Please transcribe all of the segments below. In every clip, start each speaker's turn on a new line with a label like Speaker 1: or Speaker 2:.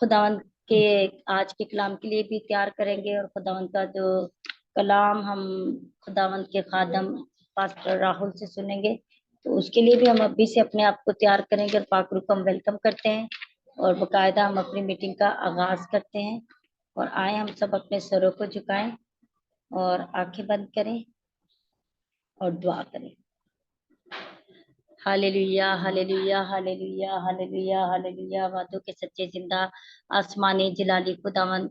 Speaker 1: खुदावंद के आज के कलाम के लिए भी तैयार करेंगे, और खुदावंद का जो कलाम हम खुदावंद के खादम पास्टर राहुल से सुनेंगे, तो उसके लिए भी हम अभी से अपने आप को तैयार करेंगे। और पाक रूह को हम वेलकम करते हैं और बाकायदा हम अपनी मीटिंग का आगाज करते हैं। और आए हम सब अपने सरों को झुकाएं और आंखें बंद करें और दुआ करें। Hallelujah, hallelujah, hallelujah, hallelujah, hallelujah. वादों के सच्चे जिंदा आसमानी जलाली खुदावंद,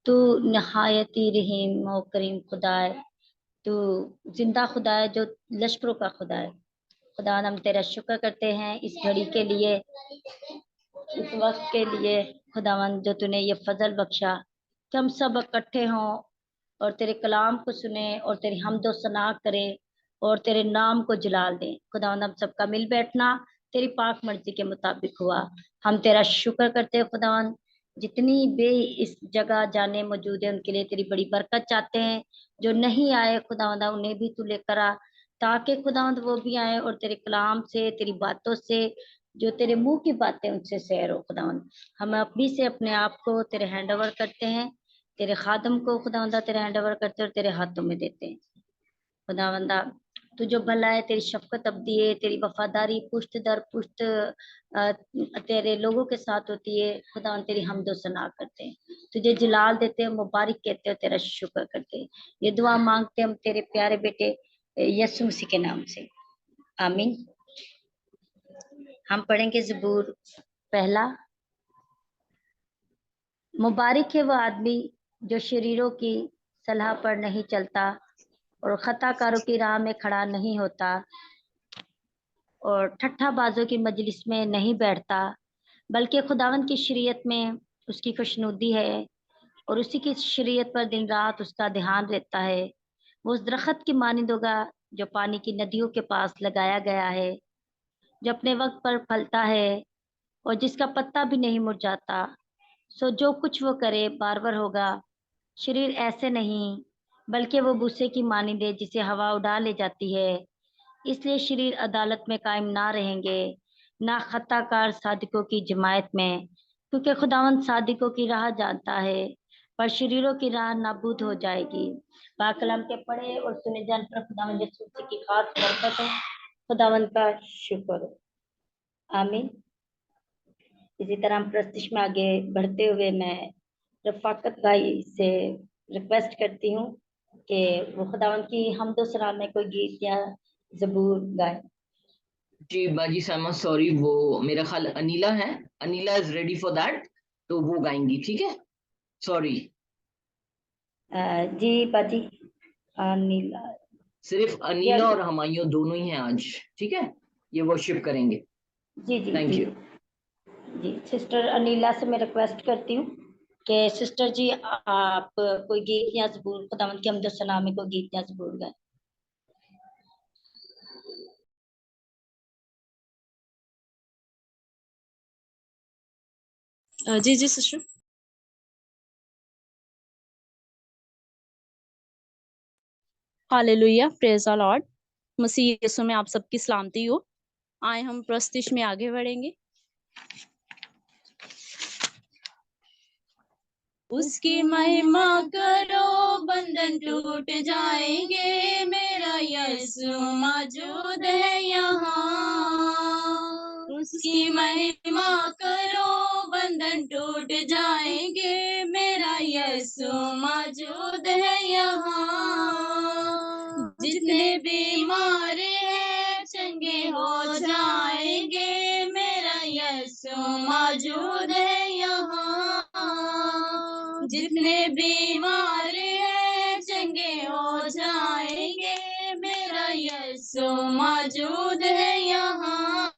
Speaker 1: तू नहायती रहीम और करीम खुदा है। तू जिंदा खुदा है, जो लश्करों का खुदा है। खुदा, हम तेरा शुक्र करते हैं इस घड़ी के लिए, इस वक्त के लिए खुदावंद, जो तूने ये फजल बख्शा कि हम सब इकट्ठे हों और तेरे कलाम को सुने और तेरी हमदो सना करें और तेरे नाम को जलाल दें। खुदावंद, हम सबका मिल बैठना तेरी पाक मर्जी के मुताबिक हुआ। हम तेरा शुक्र करते हैं खुदावंद, जितनी भी इस जगह जाने मौजूद है उनके लिए तेरी बड़ी बरकत चाहते हैं। जो नहीं आए खुदावंद, उन्हें भी तू लेकर आ, ताकि खुदावंद वो भी आए और तेरे कलाम से, तेरी बातों से, जो तेरे मुंह की बातें उनसे सैर हो। खुदावंद, हम अभी से अपने आप को तेरे हैंड ओवर करते हैं, तेरे खादम को खुदावंदा तेरे हैंड ओवर करते हैं और तेरे हाथों में देते हैं। खुदावंदा, तू जो भला है, तेरी शफकत अब्दी है, तेरी वफादारी पुश्त दर पुश्त तेरे लोगों के साथ होती है। खुदावंद, तेरी हमदो सना करते हैं, तुझे जलाल देते हैं, मुबारक कहते हैं, तेरा शुक्र करते हैं। ये दुआ मांगते हैं हम तेरे प्यारे बेटे यीशु मसीह के नाम से, आमीन। हम पढ़ेंगे ज़बूर पहला। मुबारक है वो आदमी जो शरीरों की सलाह पर नहीं चलता और खताकारों की राह में खड़ा नहीं होता और ठट्ठा बाजों की मजलिस में नहीं बैठता, बल्कि खुदावंद की शरीयत में उसकी खुशनुदी है और उसी की शरीयत पर दिन रात उसका ध्यान रहता है। वो उस दरख्त की मानिंद होगा जो पानी की नदियों के पास लगाया गया है, जो अपने वक्त पर फलता है और जिसका पत्ता भी नहीं मुरझाता। सो जो कुछ वो करे बारबर होगा। शरीर ऐसे नहीं, बल्कि वो भूसे की मानिंद है जिसे हवा उड़ा ले जाती है। इसलिए शरीर अदालत में कायम ना रहेंगे, ना खताकार सादिकों की जमायत में, क्योंकि खुदावंद सादिकों की राह जानता है, पर शरीरों की राह नाबूद हो जाएगी। पाकलाम के पढ़े और सुने जान पर खुदावंद यीशु मसीह की खास बरकत है। खुदावंद का शुक्र हो, आमीन। इसी तरह हम प्रस्तुति में आगे बढ़ते हुए मैं रफाकत भाई से रिक्वेस्ट करती हूँ कि वो खुदावंद की हमदो सलाम में कोई गीत या ज़बूर गाए।
Speaker 2: जी बाजी सामा, सॉरी, वो मेरा ख्याल अनीला है। Anila is ready for that, तो वो गाएंगी, ठीक है। सॉरी,
Speaker 1: जी बाजी, अनिला
Speaker 2: सिर्फ
Speaker 1: जी,
Speaker 2: अनीला और हमायूं दोनों ही हैं आज, ठीक है। ये वर्शिप करेंगे।
Speaker 1: जी जी
Speaker 2: थैंक
Speaker 1: जी
Speaker 2: यू।
Speaker 1: जी। सिस्टर अनीला से मैं रिक्वेस्ट करती हूँ कि सिस्टर जी आप कोई गीत या ज़बूर खुदावंद की हमदो सलाम में कोई गीत या ज़बूर गाए।
Speaker 3: जी जी sister. Hallelujah, praise the Lord. मसीह यीशु में आप सबकी सलामती हो। आए हम प्रस्तुति में आगे बढ़ेंगे। उसकी महिमा करो, बंधन टूट जाएंगे, मेरा यीशु मौजूद है यहाँ। उसकी महिमा करो, बंधन टूट जाएंगे, मेरा यीशु मौजूद है यहाँ। जितने बीमार हैं चंगे हो जाएंगे, मेरा यीशु मौजूद है यहाँ। जितने बीमार हैं चंगे हो जाएंगे, मेरा यीशु मौजूद है यहाँ।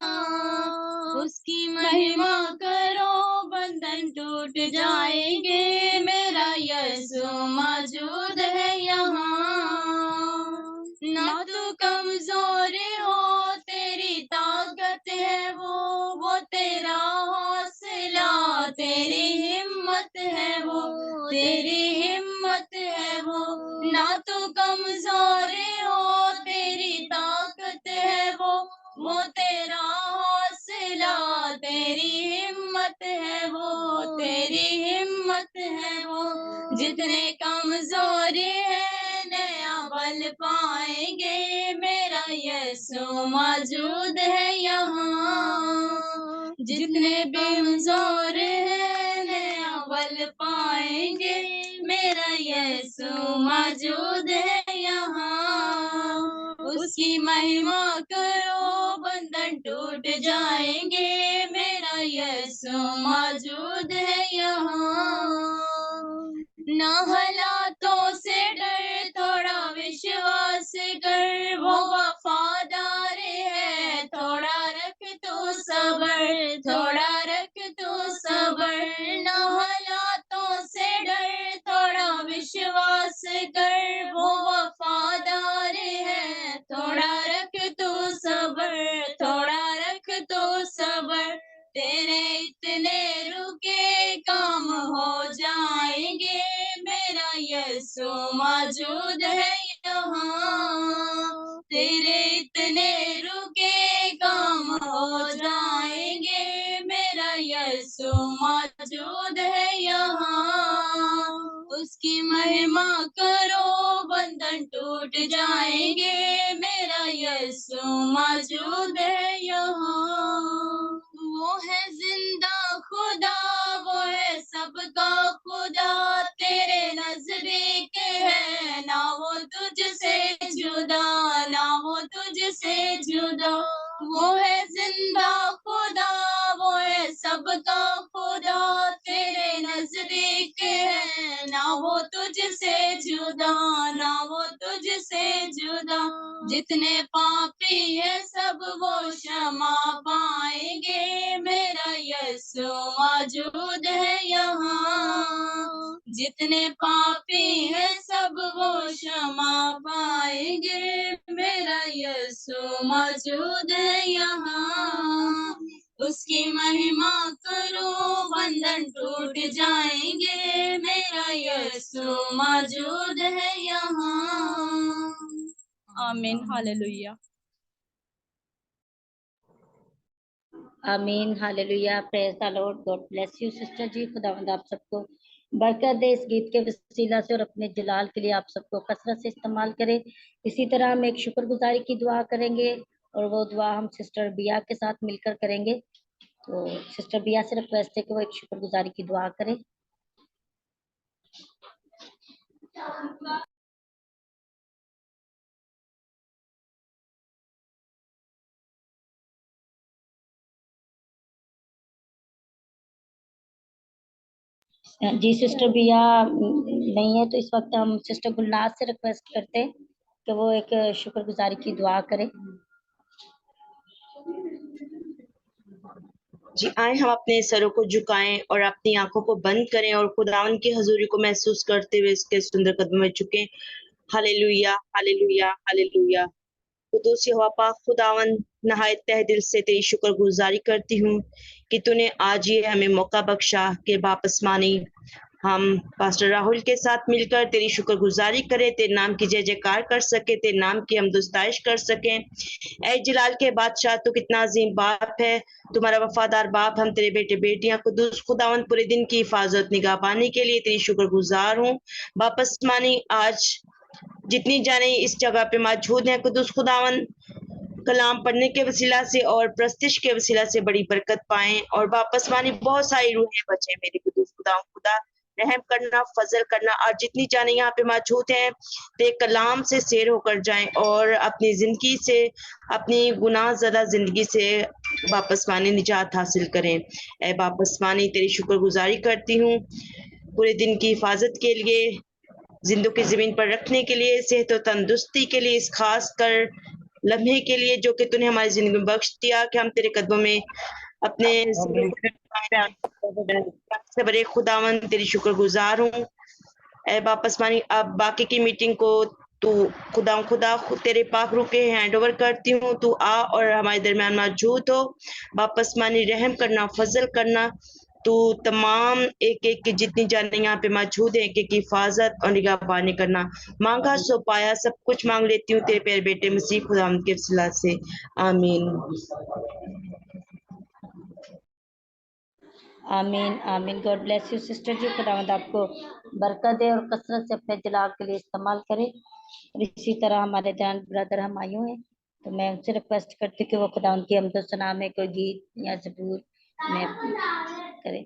Speaker 3: उसकी महिमा करो, बंधन टूट जाएंगे, मेरा यीशु मौजूद है यहाँ। ना तू कमजोर हो, तेरी ताकत है वो तेरा हौसला, तेरी हिम्मत है वो, तेरी हिम्मत है वो। ना तू कमजोर हो, तेरी ताकत है वो तेरा हौसला, तेरी हिम्मत है वो, तेरी जितने कमजोर है नया बल पाएंगे, मेरा यीशु मौजूद है यहाँ। जितने बेमजोर है नया बल पाएंगे, मेरा यीशु मौजूद है यहाँ। उसकी महिमा करो बंधन टूट जाएंगे, मेरा यीशु मौजूद है यहाँ। न हालातों से डर, थोड़ा विश्वास कर, वो वफादार है। थोड़ा रख तू सबर, थोड़ा रख तू सबर। न हालातों से डर, थोड़ा विश्वास कर, वो वफादार है। थोड़ा रख तू सबर, थोड़ा रख तू सबर। तेरे इतने रुके काम हो जाएंगे, मेरा यीशु मौजूद है यहाँ। तेरे इतने रुके काम हो जाएंगे, मेरा यीशु मौजूद है यहाँ। उसकी महिमा करो बंधन टूट जाएंगे, मेरा यीशु मौजूद है यहाँ। वो है जिंदा खुदा, वो है सबका खुदा, तेरे नजदीक है ना वो तुझसे जुदा, ना वो तुझसे जुदा। वो है जिंदा खुदा, वो है सबका खुदा, तेरे नजदीक है ना वो तुझसे जुदा, ना वो तुझसे जुदा। जितने पापी है सब वो क्षमा पाएंगे, मेरा यीशु मौजूद है यहाँ। जितने पापी है सब वो क्षमा पाएंगे, मेरा यीशु मौजूद है यहाँ। उसकी महिमा करो बंधन टूट जाएंगे, मेरा यीशु मौजूद है यहाँ। आमीन, हालेलुया।
Speaker 1: आमीन, hallelujah, praise the Lord. God bless you sister ji. खुदावंद आप सबको बरकत दे इस गीत के वसीला से और अपने जलाल के लिए आप सबको कसरत से इस्तेमाल करे। इसी तरह हम एक शुक्रगुजारी की दुआ करेंगे और वो दुआ हम सिस्टर बिया के साथ मिलकर करेंगे। तो सिस्टर बिया से रिक्वेस्ट है कि वो एक शुक्रगुजारी की दुआ करें। जी सिस्टर बिया नहीं है, तो इस वक्त हम सिस्टर गुलनाज से रिक्वेस्ट करते हैं कि वो एक शुक्रगुजारी की दुआ करें।
Speaker 4: जी आए हम अपने सरों को झुकाएं और अपनी आंखों को बंद करें और खुदावन की हजूरी को महसूस करते हुए इसके सुंदर कदमों में झुकें। Hallelujah, hallelujah, hallelujah. कुदूस यहोवा पाक खुदावन, नहायत तहे दिल से तेरी शुक्रगुजारी करती हूँ कि तूने आज ये हमें मौका बख्शा कि वापस मानी हम पास्टर राहुल के साथ मिलकर तेरी शुक्रगुजारी करें, तेरे नाम की जय जयकार कर सके, तेरे नाम की हम दुस्ताइश कर सकें। ऐ जलाल के बादशाह, तू कितना अजीम बाप है, तुम्हारा वफादार बाप। हम तेरे बेटे बेटियां कुदूस खुदावन पूरे दिन की हिफाजत निगाहबानी के लिए तेरी शुक्रगुजार हूँ। वापस मानी आज जितनी जाने इस जगह पे मौजूद है कुदूस खुदावन, कलाम पढ़ने के वसीला से और प्रस्तिश के वसीला से बड़ी बरकत पाएं और वापस मानी बहुत सारी रूहें बचे मेरे कुदूस खुदा रहम करना, फजल करना। और जितनी जाने यहाँ पे मौजूद हैं ते कलाम से सैर होकर जाएं और अपनी जिंदगी से, अपनी गुनाह ज़दा जिंदगी से वापस मानी निजात हासिल करें। ऐ वापस मानी तेरी शुक्रगुजारी करती हूँ पूरे दिन की हिफाजत के लिए, जिंदों की जमीन पर रखने के लिए, सेहत और तंदुरुस्ती के लिए, इस खास कर लम्हे के लिए जो कि तूने हमारी जिंदगी में बख्श दिया कि हम तेरे कदमों में अपने से बड़े खुदावन तेरी शुक्रगुजार हूँ। ऐ वापस मानी अब बाकी की मीटिंग को तू खुदा तेरे पाक रूह के हैंड ओवर करती हूँ। तू आ और हमारे दरमियान मौजूद हो। वापस मानी रहम करना, फजल करना। तू तमाम एक एक की जितनी जाने यहाँ पे मौजूद है, एक एक की हिफाजत और निगाहबानी करना। मांगा सो पाया, सब कुछ मांग लेती हूँ तेरे प्यारे बेटे मसीह खुदावंद के वसीला से, आमीन।
Speaker 1: आमीन आमीन। God bless you sister ji, खुदावंद आपको बरकत दे और कसरत से अपने जलाल के लिए इस्तेमाल करे। और इसी तरह हमारे जान ब्रदर हमायूं हैं, तो मैं उनसे रिक्वेस्ट करती हूँ कि वो खुदावंद की हमदो सना में कोई गीत या ज़बूर में करें।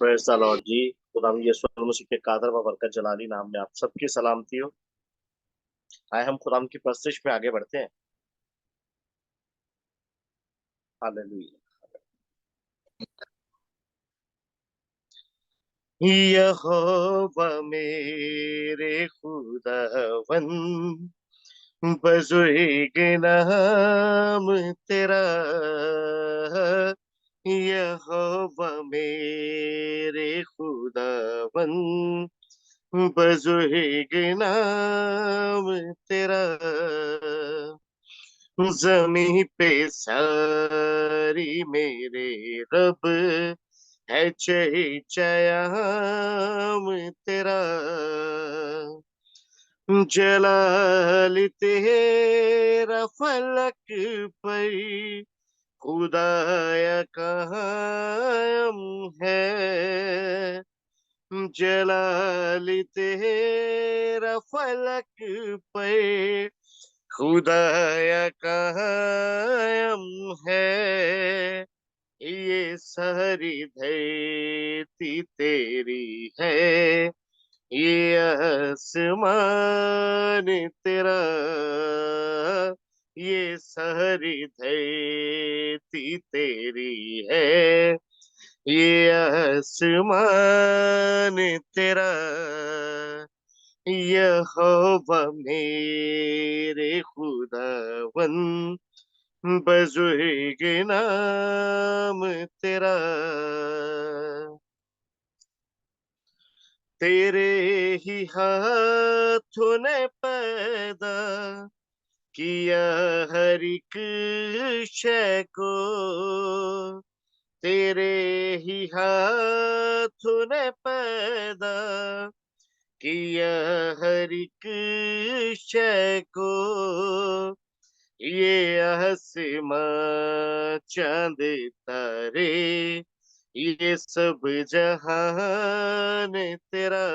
Speaker 5: प्रेज़ द लॉर्ड जी। खुदावंद यीशु मसीह के कादर व बरकत जलाली नाम में आप सबकी सलामती हो। आए हम खुदावंद की प्रस्तुति में आगे बढ़ते हैं। हालेलुया। यहोवा मेरे खुदावन, बुज़ुर्ग नाम तेरा। यहोवा मेरे खुदावन, बुज़ुर्ग नाम तेरा। ज़मीं पे सारी मेरे रब है चयाम तेरा। जलाल तेरा फलक पर खुदाया कायम है। जलाल तेरा फलक पर खुदाया कायम है। ये सारी धरती तेरी है, ये आसमान तेरा। ये सारी धरती तेरी है, ये आसमान तेरा। यहोवा मेरे खुदावन, बुज़ुर्ग नाम तेरा। तेरे ही हाथों ने पैदा किया हर एक शय को। तेरे ही हाथों ने पैदा किया हर एक शय को। ये आसमां चांद तारे, ये सब जहान तेरा।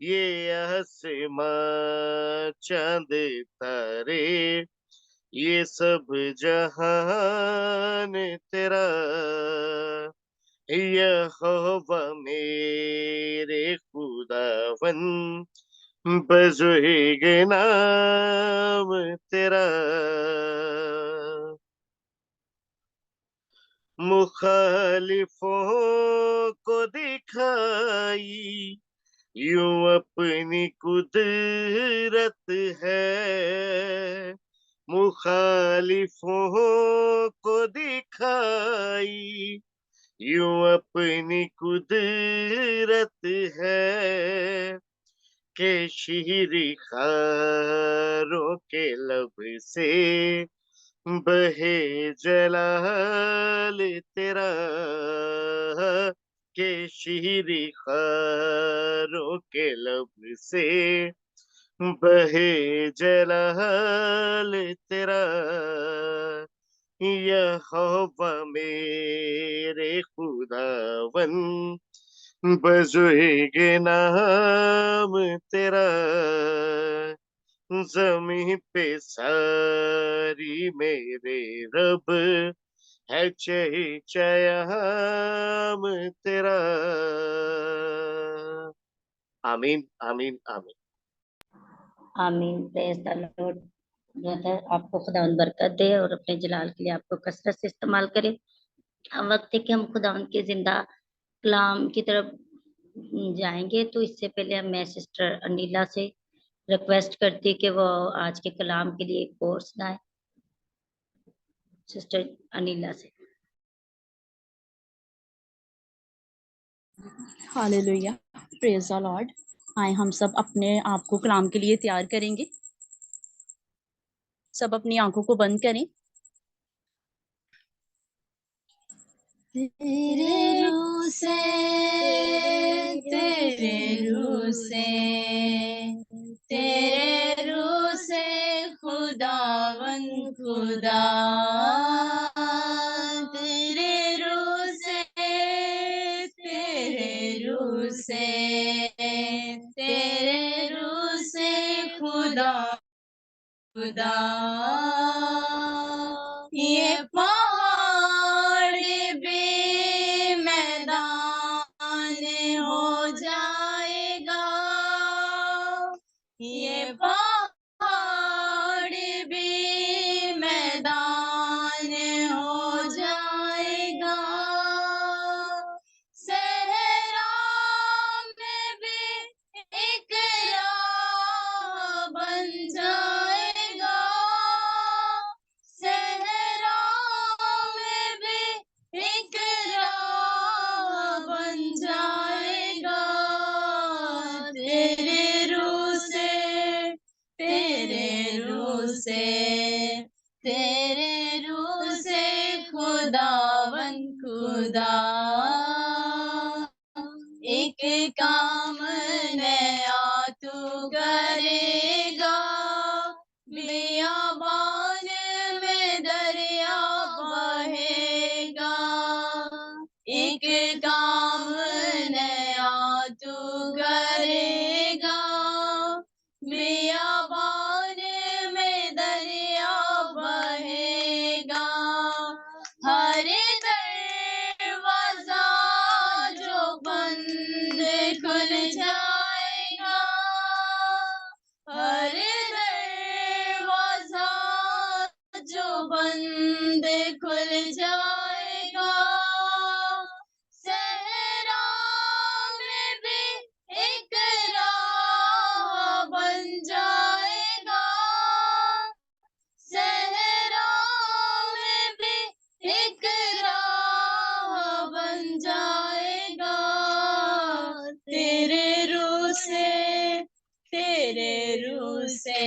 Speaker 5: ये आसमां चांद तारे, ये सब जहान तेरा। यहोवा मेरे खुदावन, बुज़ुर्ग नाम तेरा। मुखालिफों को दिखाई यूं अपनी कुदरत है। मुखालिफों को दिखाई यूं अपनी कुदरत है। के शीरी खारों के लब से बहे जलाल तेरा। के शीरी खारों के लब से बहे जलाल तेरा। यहोवा मेरे खुदावन, बुज़ुर्ग नाम तेरा। ज़मीं पे सारी मेरे रब है चयाम तेरा। आमीन आमीन आमीन।
Speaker 1: आमीन। Praise the Lord. ब्रदर आपको खुदावंद बरकत दे और अपने जलाल के लिए आपको कसरत से इस्तेमाल करे। अब वक्त है कि हम खुदावंद के जिंदा कलाम की तरफ जाएंगे, तो इससे पहले हम मैं सिस्टर अनिला से रिक्वेस्ट करती कि वो आज के कलाम के लिए एक कोर्स लाए। सिस्टर अनिला से।
Speaker 3: Hallelujah, praise the Lord. आए हम सब अपने आप को कलाम के लिए तैयार करेंगे। सब अपनी आंखों को बंद करें।
Speaker 6: तेरे रूह से, तेरे रूह से, तेरे रूह से खुदावन खुदा, तेरे रूह रूह से, तेरे रूह से खुदा खुदा। ये पहाड़ भी मैदान हो जाएगा, ये पहाड़ भी मैदान हो जाएगा, सहरा में भी एक राह बन जाएगा, सहरा में भी एक राह बन जाएगा, तेरे रूह से, तेरे रूह से, तेरे रूह से खुदावन खुदा। एक काम नया तू करेगा, बियाबान में दरिया बहेगा, एक काम नया तू करेगा, बियाबान में दरिया बहेगा, हर दरवाजा जो बंद खुल जाएगा, हर दरवाजा जो बंद खुल जाएगा, सहरा में भी एक राह बन जाएगा, सहरा में भी एक राह बन जाएगा, तेरे रूह से, तेरे रूह से,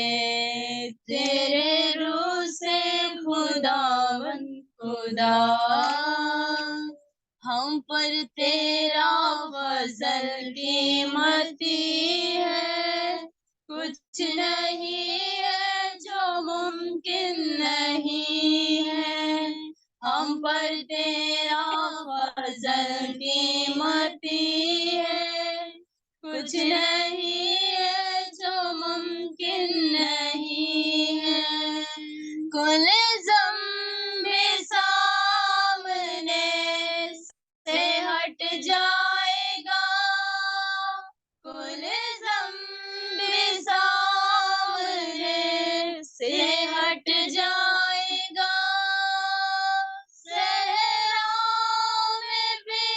Speaker 6: तेरे रूह से खुदावन खुदा। हम पर तेरा फजल कीमती है, कुछ नहीं है जो मुमकिन नहीं है, हम पर तेरा फजल कीमती है, कुछ नहीं है जो मुमकिन नहीं है, कुल ज़म्बे सामने से हट जाएगा, कुल ज़म्बे सामने से हट जाएगा, सहरा में भी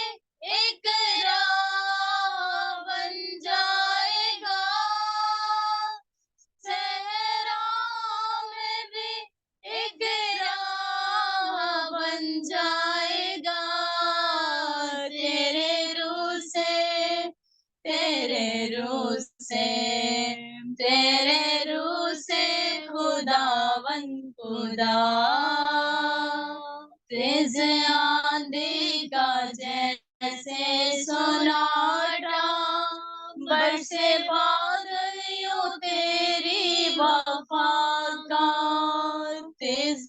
Speaker 6: एक राह बन जाएगा, सहरा में भी एक राह बन जाएगा, तेरे रूह से, तेरे रूह से, तेरे रूह से खुदावन खुदा। तेज आंधी का जैसे सोनाटा, बरसे बादलों तेरी वफा का, तेज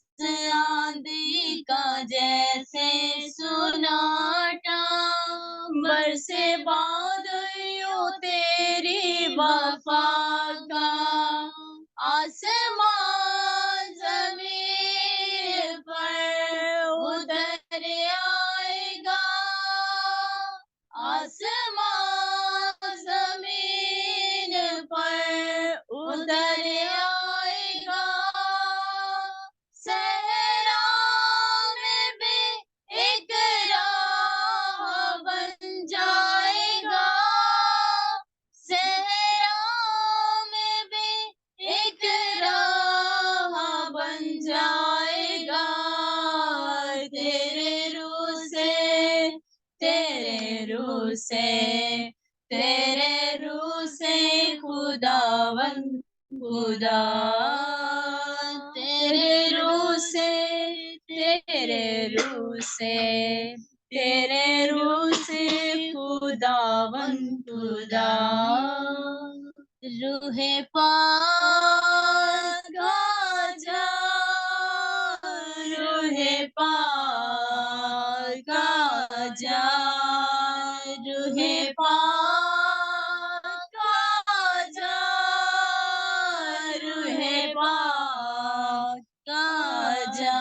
Speaker 6: आंधी का जैसे सोनाटा, बरसे बादलों तेरी वफा का, आसमान जमीन पर उतर आएगा, आसमान जमीन पर उतर आएगा, सहरा में भी एक राह बन जाएगा, सहरा में भी एक राह बन जाएगा, तेरे रूह से, तेरे रूह से, तेरे रूह से खुदावन खुदा, तेरे रूह से, तेरे रूह से, तेरे रूह से खुदावन खुदा, रूहे पाक आजा, रूहे पाक आजा, रूहे रूहे पाक आजा, रूहे पाक आजा,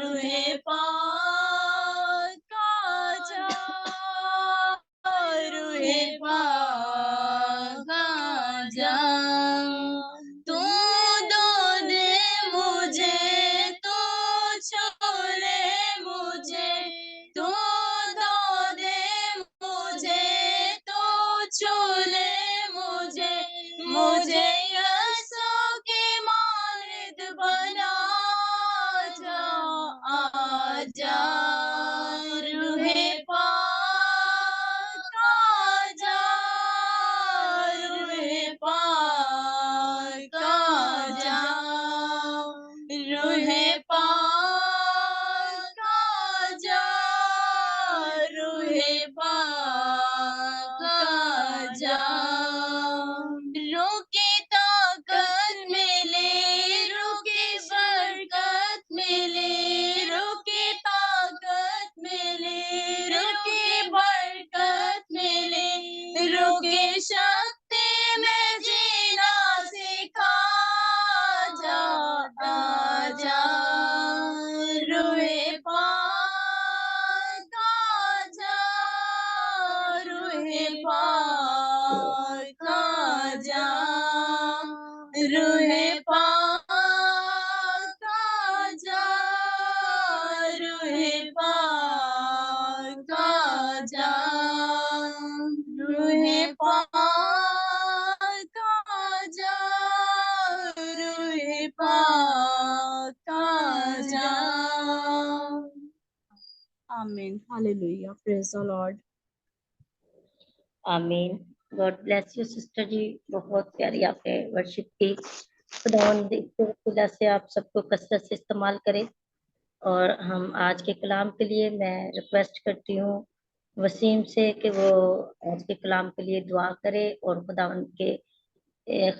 Speaker 6: रूहे पाक आजा, रूहे पाक आजा। तू दो दे मुझे, तू छोड़े मुझे, तू दो दे मुझे, तू छोड़े मुझे, मुझे यीशु के मानद बना जा, आजा रूहे पाक आजा, रूहे पाक आजा, रूहे पाक आजा, रूहे पाक आजा। रोके ताकत मिले, रोके बरकत मिले, रोके ताकत मिले, रोके बरकत मिले, रोके शक्ति में जीना सिखा जा, आजा रूहे पाक आजा, रूहे पाक आजा, रूहे पाक आजा, रूहे पाक आजा, रूहे पाक आजा, रूहे पाक आजा।
Speaker 3: आमीन, हालेलुया, प्रेज द लॉर्ड।
Speaker 1: आमीन। गॉड ब्लेस यू सिस्टर जी, बहुत प्यारी आपने वर्शिप की। खुदा से आप सबको कसरत से इस्तेमाल करें। और हम आज के कलाम के लिए मैं रिक्वेस्ट करती हूँ वसीम से कि वो आज के कलाम के लिए दुआ करे और खुदावंद के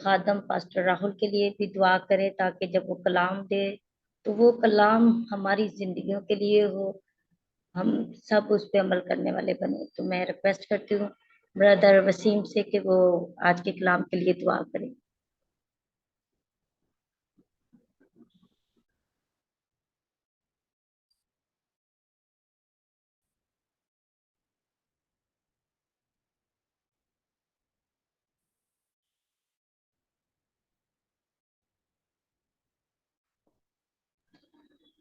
Speaker 1: खादम पास्टर राहुल के लिए भी दुआ करे, ताकि जब वो कलाम दे तो वो कलाम हमारी जिंदगियों के लिए हो, हम सब उस पे अमल करने वाले बने। तो मैं रिक्वेस्ट करती हूँ ब्रदर वसीम से कि वो आज के कलाम के लिए दुआ करें।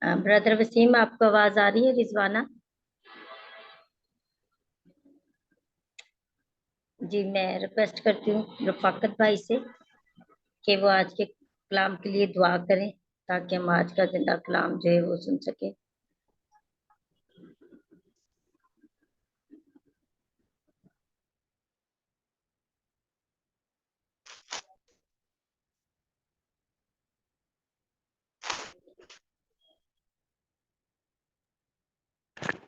Speaker 1: ब्रदर वसीम, आपको आवाज आ रही है? रिजवाना जी, मैं रिक्वेस्ट करती हूँ रफाकत भाई से कि वो आज के कलाम के लिए दुआ करें, ताकि हम आज का जिंदा कलाम जो है वो सुन सके।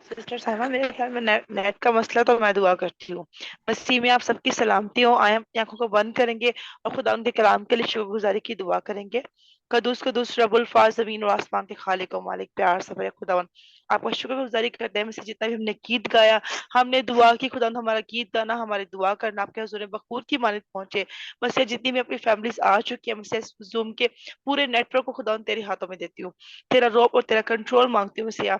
Speaker 7: सिस्टर साहिबा, मेरे ख्याल में नेट का मसला, तो मैं दुआ करती हूँ। मसीह में आप सबकी सलामती हो। आए अपनी आंखों को बंद करेंगे और खुदा उनके कलाम के लिए शुक्रगुजारी की दुआ करेंगे। कदूस कदूस रब्बुल फाज, जमीन और आसमान के खालिक और मालिक, प्यार सबर खुदावन, आपका शुक्रगुजारी करते हैं। मसीह जितना भी हमने गीत गाया, हमने दुआ की, खुदा हमारा गीत गाना, हमारी दुआ करना आपके हुजूर बखूर की मानित पहुंचे। मसीह जितनी भी अपनी फैमिलीज आ चुकी है, मसीह जूम के पूरे नेटवर्क को खुदा तेरे हाथों में देती हूँ। तेरा रोब और तेरा कंट्रोल मांगती हूँ मसीह।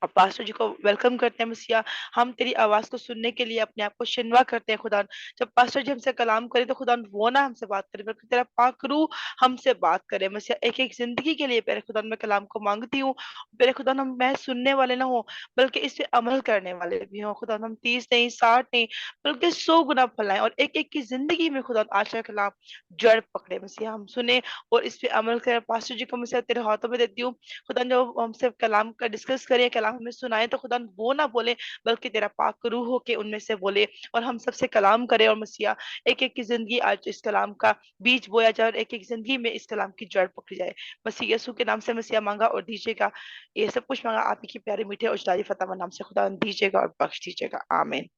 Speaker 7: और पास्टर जी को वेलकम करते हैं मसीहा। हम तेरी आवाज को सुनने के लिए अपने आप को शिनवा करते हैं खुदा। जब पास्टर जी हमसे कलाम करे तो खुदा वो ना हमसे बात करे, बल्कि तेरा पाक रूह हमसे बात करे मसीहा। एक एक जिंदगी के लिए पहले खुदा मैं कलाम को मांगती हूँ। पहले खुदा हम मैं सुनने वाले ना हो, बल्कि इस पे अमल करने वाले भी हों खुदा। हम 30 नहीं 60 नहीं, बल्कि 100 गुना फैलाएं और एक एक की जिंदगी में खुदा आज का कलाम जड़ पकड़े मसीहा। हम सुने और इस पे अमल करें। पास्टर जी को मसीहा तेरे हाथों में देती हूँ खुदा। जो हमसे कलाम का डिस्कस करें, कलाम हमें सुनाए, तो खुदा वो ना बोले, बल्कि तेरा पाक रूह हो के उनमें से बोले और हम सबसे कलाम करे। और मसीहा एक एक की जिंदगी आज इस कलाम का बीज बोया जाए और एक एक जिंदगी में इस कलाम की जड़ पकड़ी जाए। मसीह यीशु के नाम से मसीहा मांगा और दीजिएगा। ये सब कुछ मांगा आप ही की प्यारे मीठे और जारी फतेह नाम से, खुदा दीजिएगा और बख्श दीजिएगा। आमीन।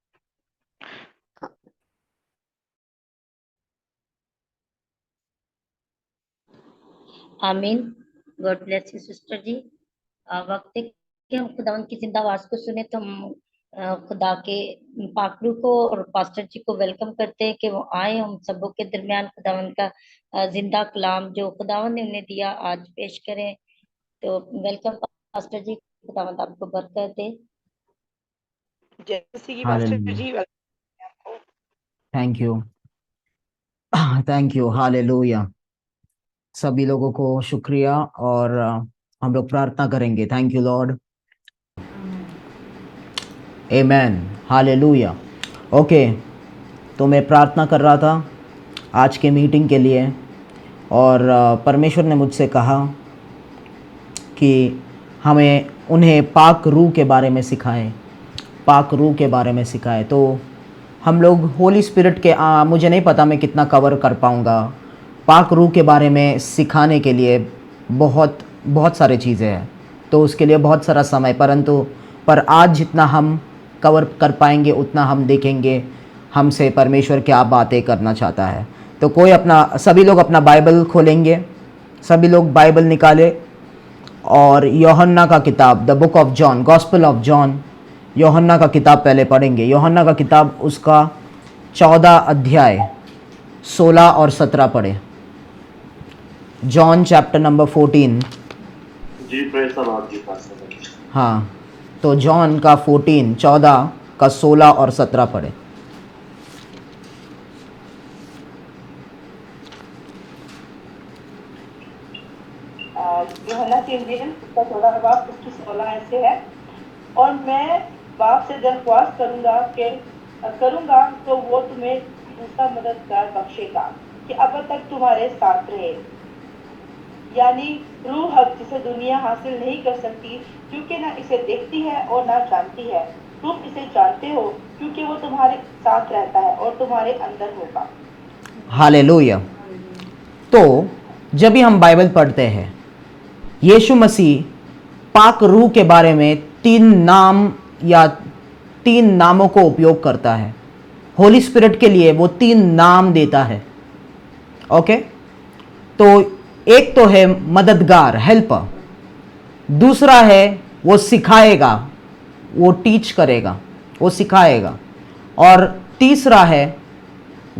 Speaker 1: आमीन। गॉड ब्लेस यू सिस्टर जी। वक्त है कि हम खुदा की जिंदा आवाज को सुने। तो हम खुदा के पाकरू को और पास्टर जी को वेलकम करते हैं कि वो आए हम सबों के दरमियान खुदावन का जिंदा कलाम जो खुदावन ने उन्हें दिया आज पेश करें। तो वेलकम पास्टर जी, खुदावन आपको बरकत दे।
Speaker 7: जैसे कि pastor ji
Speaker 8: thank you thank you hallelujah. सभी लोगों को शुक्रिया और हम लोग प्रार्थना करेंगे। Thank you Lord, amen, hallelujah. Okay, तो मैं प्रार्थना कर रहा था आज के मीटिंग के लिए और परमेश्वर ने मुझसे कहा कि हमें उन्हें पाक रूह के बारे में सिखाएं, पाक रूह के बारे में सिखाएं। तो हम लोग होली स्पिरिट के मुझे नहीं पता मैं कितना कवर कर पाऊँगा पाक रूह के बारे में सिखाने के लिए। बहुत सारे चीज़ें हैं, तो उसके लिए बहुत सारा समय, पर आज जितना हम कवर कर पाएंगे उतना हम देखेंगे हमसे परमेश्वर क्या बातें करना चाहता है। तो सभी लोग अपना बाइबल खोलेंगे, सभी लोग बाइबल निकाले और यूहन्ना का किताब, the book of John, gospel of John, यूहन्ना का किताब पहले पढ़ेंगे। यूहन्ना का किताब उसका 14 अध्याय 16 और 17 पढ़े। जॉन चैप्टर नंबर 14
Speaker 5: जी, प्रेज़ द लॉर्ड जी पास्टर।
Speaker 8: हाँ, तो जॉन का 14 का 16 और 17 पढ़े।
Speaker 7: यूहन्ना की इंजील उसका 14 बाब उसकी 16 ऐसे है, और मैं बाप से दरख्वास्त करूंगा तो वो तुम्हें दूसरा मददगार बख्शेगा कि अब तक तुम्हारे साथ रहे, यानी रूह हक, जिसे दुनिया हासिल नहीं कर सकती क्योंकि ना इसे देखती है और ना जानती है। तुम इसे जानते हो क्योंकि वो तुम्हारे साथ रहता है और तुम्हारे अंदर होगा।
Speaker 8: हालेलुया। तो जब भी हम बाइबल पढ़ते हैं, यीशु मसीह पाक रूह के बारे में 3 नामों को उपयोग करता है। होली स्पिरिट के लिए वो 3 नाम देता है। ओके, तो एक तो है मददगार, हेल्पर, दूसरा है वो सिखाएगा, वो टीच करेगा, वो सिखाएगा, और तीसरा है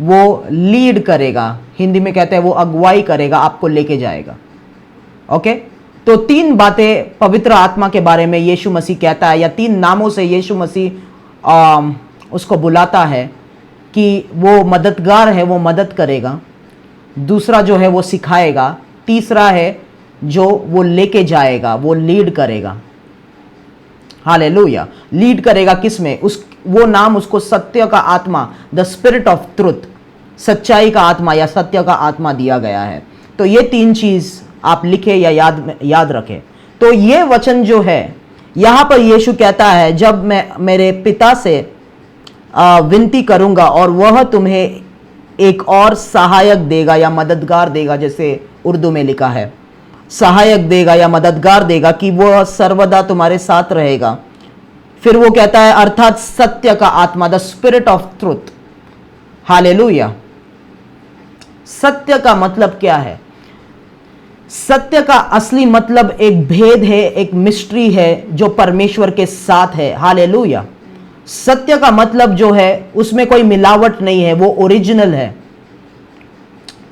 Speaker 8: वो लीड करेगा, हिंदी में कहते हैं वो अगुवाई करेगा, आपको लेके जाएगा। ओके, तो 3 बातें पवित्र आत्मा के बारे में यीशु मसीह कहता है, या 3 नामों से यीशु मसीह उसको बुलाता है कि वो मददगार है, वो मदद करेगा, दूसरा जो है वो सिखाएगा, तीसरा है जो वो लेके जाएगा, वो लीड करेगा। हालेलुया। लीड करेगा किसमें? वो नाम उसको सत्य का आत्मा, द स्पिरिट ऑफ ट्रुथ, सच्चाई का आत्मा या सत्य का आत्मा दिया गया है। तो ये 3 चीज आप लिखे या याद रखें। तो ये वचन जो है यहां पर यीशु कहता है, जब मैं मेरे पिता से विनती करूंगा और वह तुम्हें एक और सहायक देगा या मददगार देगा, जैसे उर्दू में लिखा है, सहायक देगा या मददगार देगा, कि वह सर्वदा तुम्हारे साथ रहेगा। फिर वो कहता है अर्थात सत्य का आत्मा, the spirit of truth. Hallelujah. सत्य का मतलब क्या है? सत्य का असली मतलब एक भेद है, एक मिस्ट्री है जो परमेश्वर के साथ है। हालेलुया। सत्य का मतलब जो है उसमें कोई मिलावट नहीं है, वो ओरिजिनल है,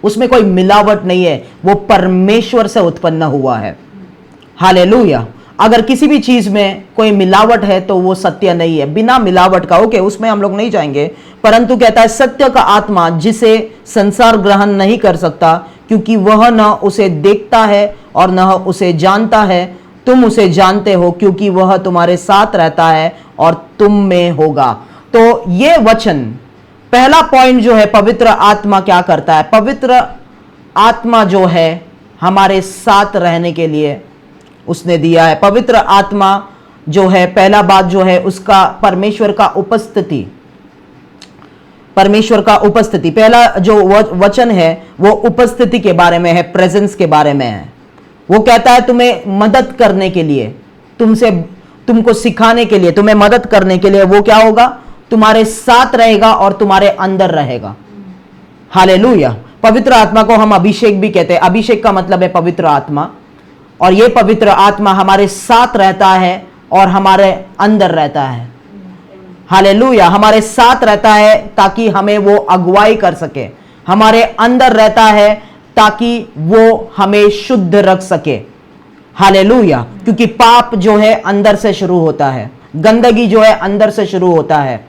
Speaker 8: उसमें कोई मिलावट नहीं है, वो परमेश्वर से उत्पन्न हुआ है। हालेलुया। अगर किसी भी चीज में कोई मिलावट है तो वो सत्य नहीं है, बिना मिलावट का। ओके, उसमें हम लोग नहीं जाएंगे, परंतु कहता है सत्य का आत्मा जिसे संसार ग्रहण नहीं कर सकता क्योंकि वह न उसे देखता है और न उसे जानता है। तुम उसे जानते हो क्योंकि वह तुम्हारे साथ रहता है और तुम में होगा। तो ये वचन, पहला पॉइंट जो है, पवित्र आत्मा क्या करता है? पवित्र आत्मा जो है हमारे साथ रहने के लिए उसने दिया है। पवित्र आत्मा जो है, पहला बात जो है उसका परमेश्वर का उपस्थिति, परमेश्वर का उपस्थिति, पहला जो वचन है वो उपस्थिति के बारे में है, प्रेजेंस के बारे में है। वो कहता है तुम्हें मदद करने के लिए, तुमको सिखाने के लिए, तुम्हें मदद करने के लिए वो क्या होगा? तुम्हारे साथ रहेगा और तुम्हारे अंदर रहेगा। हालेलुया। पवित्र आत्मा को हम अभिषेक भी कहते हैं। अभिषेक का मतलब है पवित्र आत्मा, और ये पवित्र आत्मा हमारे साथ रहता है और हमारे अंदर रहता है। हालेलुया, हमारे साथ रहता है ताकि हमें वो अगुवाई कर सके, हमारे अंदर रहता है ताकि वो हमें शुद्ध रख सके। हालेलुया, क्योंकि पाप जो है अंदर से शुरू होता है, गंदगी जो है अंदर से शुरू होता है।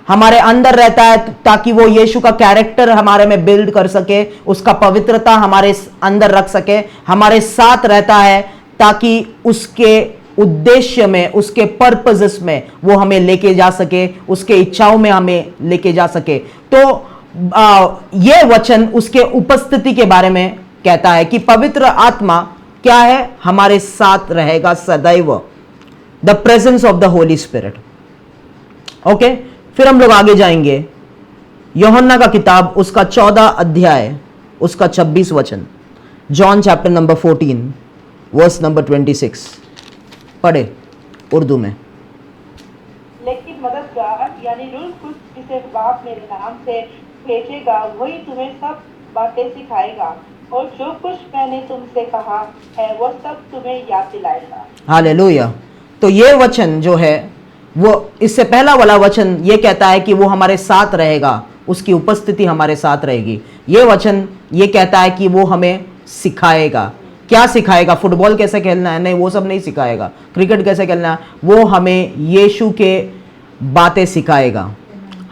Speaker 8: हमारे अंदर रहता है ताकि वो यीशु का कैरेक्टर हमारे में बिल्ड कर सके, उसका पवित्रता हमारे अंदर रख सके। हमारे साथ रहता है ताकि उसके उद्देश्य में, उसके पर्पसेस में वो हमें लेके जा सके, उसके इच्छाओं में हमें लेके जा सके। तो ये वचन उसके उपस्थिति के बारे में कहता है कि पवित्र आत्मा क्या है, हमारे साथ रहेगा सदैव। The presence of the Holi spirit. Okay, फिर हम लोग आगे जाएंगे। यूहन्ना का किताब उसका 14 अध्याय उसका 26 वचन, John chapter number 14 verse number 26, पढ़े उर्दू में।
Speaker 7: लेकिन मददगार यानी रूह कुछ जिसे बाप मेरे नाम से भेजेगा, वही तुम्हें सब बातें सिखाएगा और जो कुछ मैंने तुमसे कहा है वो सब तुम्हें याद दिलाएगा।
Speaker 8: हालेलुया। तो ये वचन जो है वो, इससे पहला वाला वचन ये कहता है कि वो हमारे साथ रहेगा, उसकी उपस्थिति हमारे साथ रहेगी। ये वचन ये कहता है कि वो हमें सिखाएगा। क्या सिखाएगा? फुटबॉल कैसे खेलना है? नहीं, वो सब नहीं सिखाएगा। क्रिकेट कैसे खेलना है? वो हमें यीशु के बातें सिखाएगा।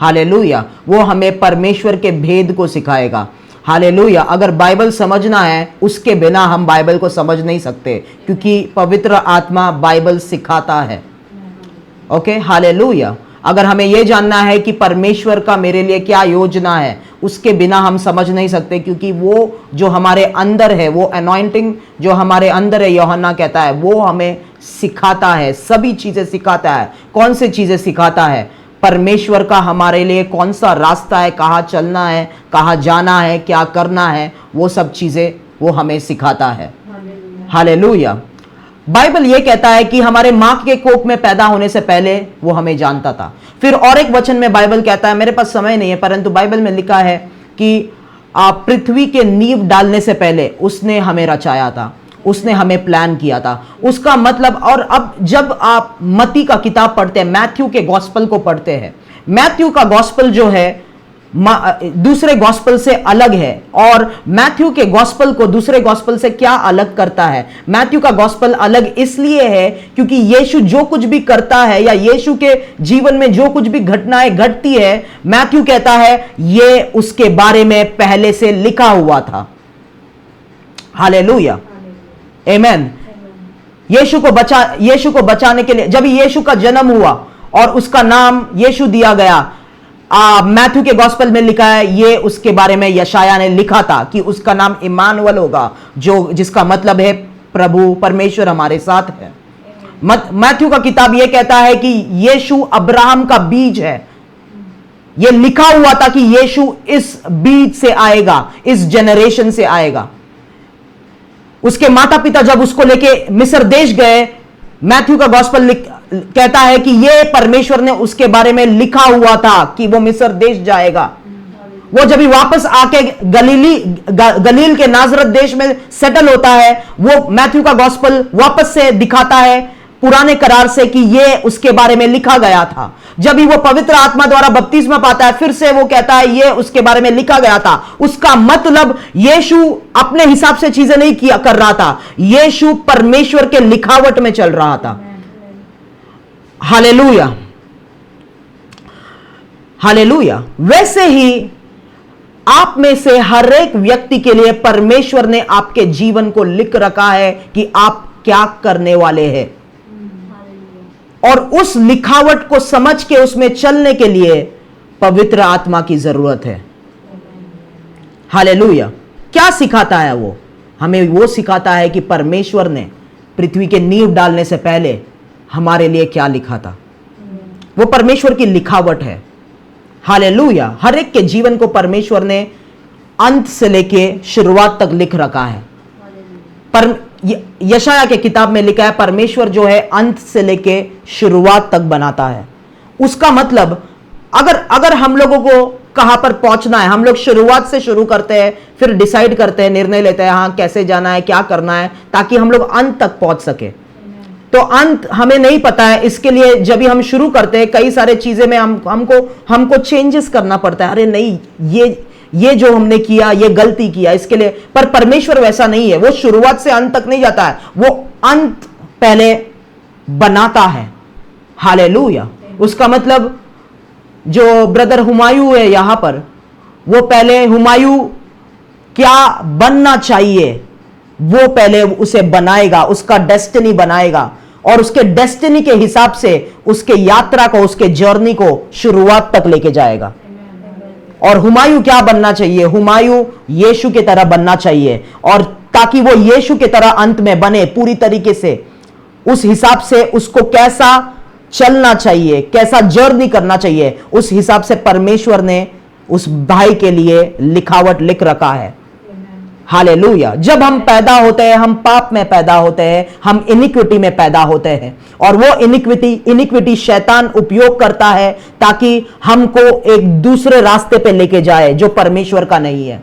Speaker 8: हालेलुया। वो हमें परमेश्वर के भेद को सिखाएगा। हालेलुया। अगर बाइबल समझना है, उसके बिना हम बाइबल को समझ नहीं सकते, क्योंकि पवित्र आत्मा बाइबल सिखाता है। Okay, hallelujah. अगर हमें यह जानना है कि परमेश्वर का मेरे लिए क्या योजना है, उसके बिना हम समझ नहीं सकते, क्योंकि वो जो हमारे अंदर है, वो अनॉइंटिंग जो हमारे अंदर है, यूहन्ना कहता है, वो हमें सिखाता है, सभी चीजें सिखाता है। कौन सी चीजें सिखाता है? परमेश्वर का हमारे लिए कौन सा रास्ता है, कहाँ चलना है, कहाँ जाना है, क्या करना है, वो सब चीजें वो हमें सिखाता है। हालेलुया। बाइबल ये कहता है कि हमारे मां के कोख में पैदा होने से पहले वो हमें जानता था। फिर और एक वचन में बाइबल कहता है, मेरे पास समय नहीं है, परंतु बाइबल में लिखा है कि पृथ्वी के नींव डालने से पहले उसने हमें रचाया था, उसने हमें प्लान किया था। उसका मतलब, और अब जब आप मत्ती का किताब पढ़ते हैं, मैथ्यू के गॉस्पल को पढ़ते हैं, मैथ्यू का गॉस्पल जो है दूसरे गॉस्पल से अलग है। और मैथ्यू के गॉस्पल को दूसरे गॉस्पल से क्या अलग करता है? मैथ्यू का गॉस्पल अलग इसलिए है क्योंकि यीशु जो कुछ भी करता है, या यीशु के जीवन में जो कुछ भी घटनाएं घटती है, मैथ्यू कहता है ये उसके बारे में पहले से लिखा हुआ था। हालेलुया, आमेन। यीशु को बचाने के लिए जब यीशु का जन्म हुआ और उसका नाम यीशु दिया गया, मैथ्यू के गॉस्पेल में लिखा है, ये उसके बारे में यशाया ने लिखा था कि उसका नाम इमानुएल होगा, जो जिसका मतलब है प्रभु परमेश्वर हमारे साथ है। मैथ्यू का किताब ये कहता है कि यीशु अब्राहम का बीज है। ये लिखा हुआ था कि यीशु इस बीज से आएगा, इस जनरेशन से आएगा। उसके माता पिता जब उसको लेके मिस्र देश गए, मैथ्यू का गॉस्पेल कहता है कि ये परमेश्वर ने उसके बारे में लिखा हुआ था कि वो मिस्र देश जाएगा। वो जब वापस आके गलील के नाजरत देश में सेटल होता है, वो मैथ्यू का गॉस्पेल वापस से दिखाता है पुराने करार से कि ये उसके बारे में लिखा गया था। जब भी वो पवित्र आत्मा द्वारा बपतिस्मा पाता है, फिर से वो कहता है ये उसके बारे में लिखा गया था। उसका मतलब यीशु अपने हिसाब से चीजें नहीं किया कर रहा था, यीशु परमेश्वर के लिखावट में चल रहा था। Hallelujah, hallelujah. वैसे ही आप में से हर एक व्यक्ति के लिए परमेश्वर ने आपके जीवन को लिख रखा है कि आप क्या करने वाले हैं, और उस लिखावट को समझ के उसमें चलने के लिए पवित्र आत्मा की जरूरत है। हालेलुया। क्या सिखाता है वो? हमें वो सिखाता है कि परमेश्वर ने पृथ्वी के नींव डालने से पहले हमारे लिए क्या लिखा था। वो परमेश्वर की लिखावट है। हालेलुया। हर एक के जीवन को परमेश्वर ने अंत से लेके शुरुआत तक लिख रखा है। पर यशाया के किताब में लिखा है, परमेश्वर जो है अंत से लेके शुरुआत तक बनाता है। उसका मतलब अगर हम लोगों को कहां पर पहुंचना है, हम लोग शुरुआत से शुरू करते हैं, फिर डिसाइड करते हैं, निर्णय लेते हैं, हाँ कैसे जाना है, क्या करना है, ताकि हम लोग अंत तक पहुंच सके। तो अंत हमें नहीं पता है, इसके लिए जब भी हम शुरू करते हैं कई सारे चीजें में हमको चेंजेस करना पड़ता है। अरे नहीं, ये जो हमने किया, ये गलती किया, इसके लिए। पर परमेश्वर वैसा नहीं है, वो शुरुआत से अंत तक नहीं जाता है, वो अंत पहले बनाता है। हालेलुया। उसका मतलब जो ब्रदर हुमायूं है यहां पर, वो पहले हुमायूं क्या बनना चाहिए वो पहले उसे बनाएगा, उसका डेस्टिनी बनाएगा, और उसके डेस्टिनी के हिसाब से उसके यात्रा को, उसके जर्नी को शुरुआत तक लेके जाएगा। और हुमायूं क्या बनना चाहिए? हुमायूं यीशु की तरह बनना चाहिए, और ताकि वो यीशु की तरह अंत में बने पूरी तरीके से, उस हिसाब से उसको कैसा चलना चाहिए, कैसा जर्नी करना चाहिए, उस हिसाब से परमेश्वर ने उस भाई के लिए लिखावट लिख रखा है। हालेलुया। जब हम पैदा होते हैं, हम पाप में पैदा होते हैं, हम इनिक्विटी में पैदा होते हैं, और वो इनिक्विटी शैतान उपयोग करता है ताकि हमको एक दूसरे रास्ते पे लेके जाए जो परमेश्वर का नहीं है।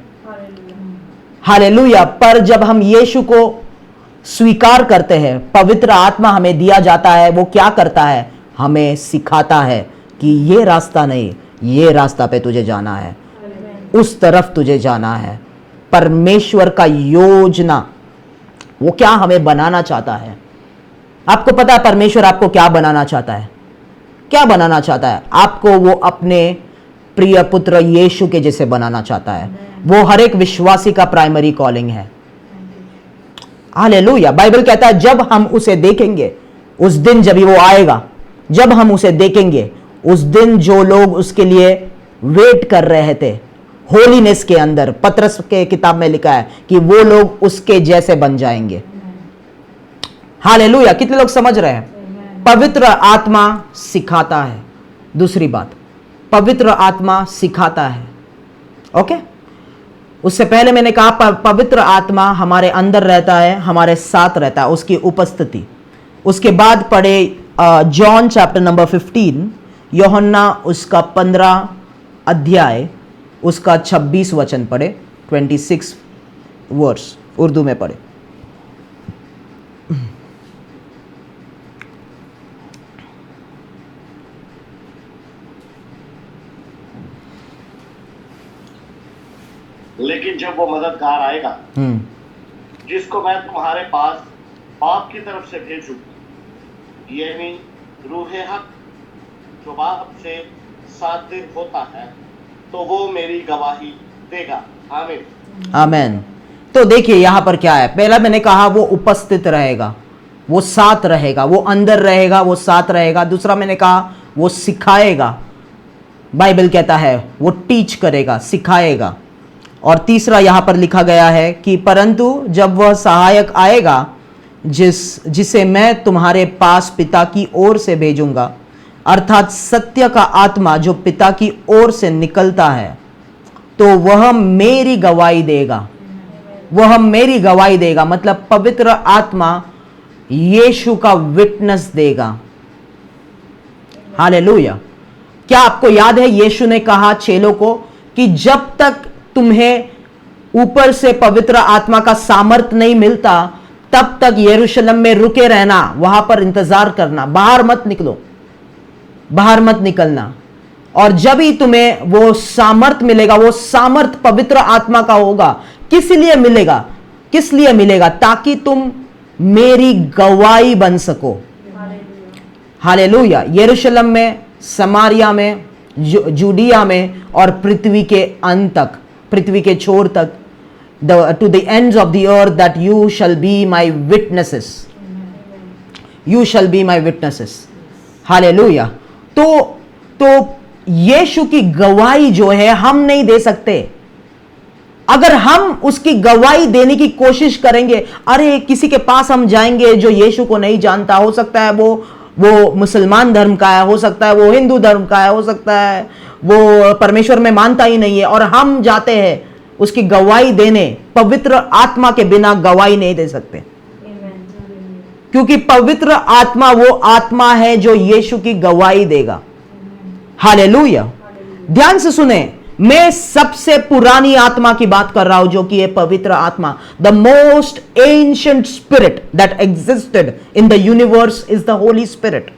Speaker 8: हालेलुया। पर जब हम यीशु को स्वीकार करते हैं, पवित्र आत्मा हमें दिया जाता है, वो क्या करता है? हमें सिखाता है कि ये रास्ता नहीं, ये रास्ता पे तुझे जाना है, उस तरफ तुझे जाना है। परमेश्वर का योजना वो क्या हमें बनाना चाहता है? आपको पता है परमेश्वर आपको क्या बनाना चाहता है? क्या बनाना चाहता है? आपको वो अपने प्रिय पुत्र यीशु के जैसे बनाना चाहता है। वो हर एक विश्वासी का प्राइमरी कॉलिंग है। हालेलुया। बाइबल कहता है जब हम उसे देखेंगे, उस दिन जब वो आएगा, जब हम उसे देखेंगे, उस दिन जो लोग उसके लिए वेट कर रहे थे होलीनेस के अंदर, पतरस के किताब में लिखा है कि वो लोग उसके जैसे बन जाएंगे। हालेलुया। कितने लोग समझ रहे हैं? पवित्र आत्मा सिखाता है। दूसरी बात, पवित्र आत्मा सिखाता है। ओके, उससे पहले मैंने कहा पवित्र आत्मा हमारे अंदर रहता है, हमारे साथ रहता है, उसकी उपस्थिति। उसके बाद पढ़े जॉन चैप्टर नंबर 15, यूहन्ना उसका 15 अध्याय, उसका 26 वचन पढ़े, 26 वर्स उर्दू में पढ़े।
Speaker 5: लेकिन जब वो मददगार आएगा, जिसको मैं तुम्हारे पास बाप की तरफ से भेजूं, यानी रूहे हक, जो बाप से 7 दिन होता है, तो वो मेरी गवाही देगा। आमीन।
Speaker 8: आमीन। तो देखिए यहां पर क्या है। पहला मैंने कहा वो उपस्थित रहेगा, वो साथ रहेगा, वो अंदर रहेगा, वो साथ रहेगा। दूसरा मैंने कहा वो सिखाएगा। बाइबल कहता है वो टीच करेगा, सिखाएगा। और तीसरा यहां पर लिखा गया है कि परंतु जब वह सहायक आएगा, जिसे मैं तुम्हारे पास पिता की ओर से भेजूंगा, अर्थात सत्य का आत्मा जो पिता की ओर से निकलता है, तो वह मेरी गवाही देगा। वह मेरी गवाही देगा मतलब पवित्र आत्मा यीशु का विटनेस देगा। हालेलुया। क्या आपको याद है यीशु ने कहा चेलों को कि जब तक तुम्हें ऊपर से पवित्र आत्मा का सामर्थ नहीं मिलता, तब तक यरूशलेम में रुके रहना, वहां पर इंतजार करना, बाहर मत निकलो, बाहर मत निकलना। और जब ही तुम्हें वो सामर्थ मिलेगा, वो सामर्थ पवित्र आत्मा का होगा। किस लिए मिलेगा? किस लिए मिलेगा? ताकि तुम मेरी गवाही बन सको। हालेलुया। यरूशलेम में, समारिया में, जूडिया में, और पृथ्वी के अंत तक, पृथ्वी के छोर तक, to the ends of the earth, that you shall be my witnesses. You shall be my witnesses. Hallelujah. तो यीशु की गवाही जो है हम नहीं दे सकते। अगर हम उसकी गवाही देने की कोशिश करेंगे, अरे किसी के पास हम जाएंगे जो यीशु को नहीं जानता, हो सकता है वो मुसलमान धर्म का है, हो सकता है वो हिंदू धर्म का है, हो सकता है वो परमेश्वर में मानता ही नहीं है, और हम जाते हैं उसकी गवाही देने, पवित्र आत्मा के बिना गवाही नहीं दे सकते। क्योंकि पवित्र आत्मा वो आत्मा है जो यीशु की गवाही देगा। हालेलुया। ध्यान से सुने, मैं सबसे पुरानी आत्मा की बात कर रहा हूं, जो कि है पवित्र आत्मा। The most ancient spirit that existed in the universe is the Holi spirit.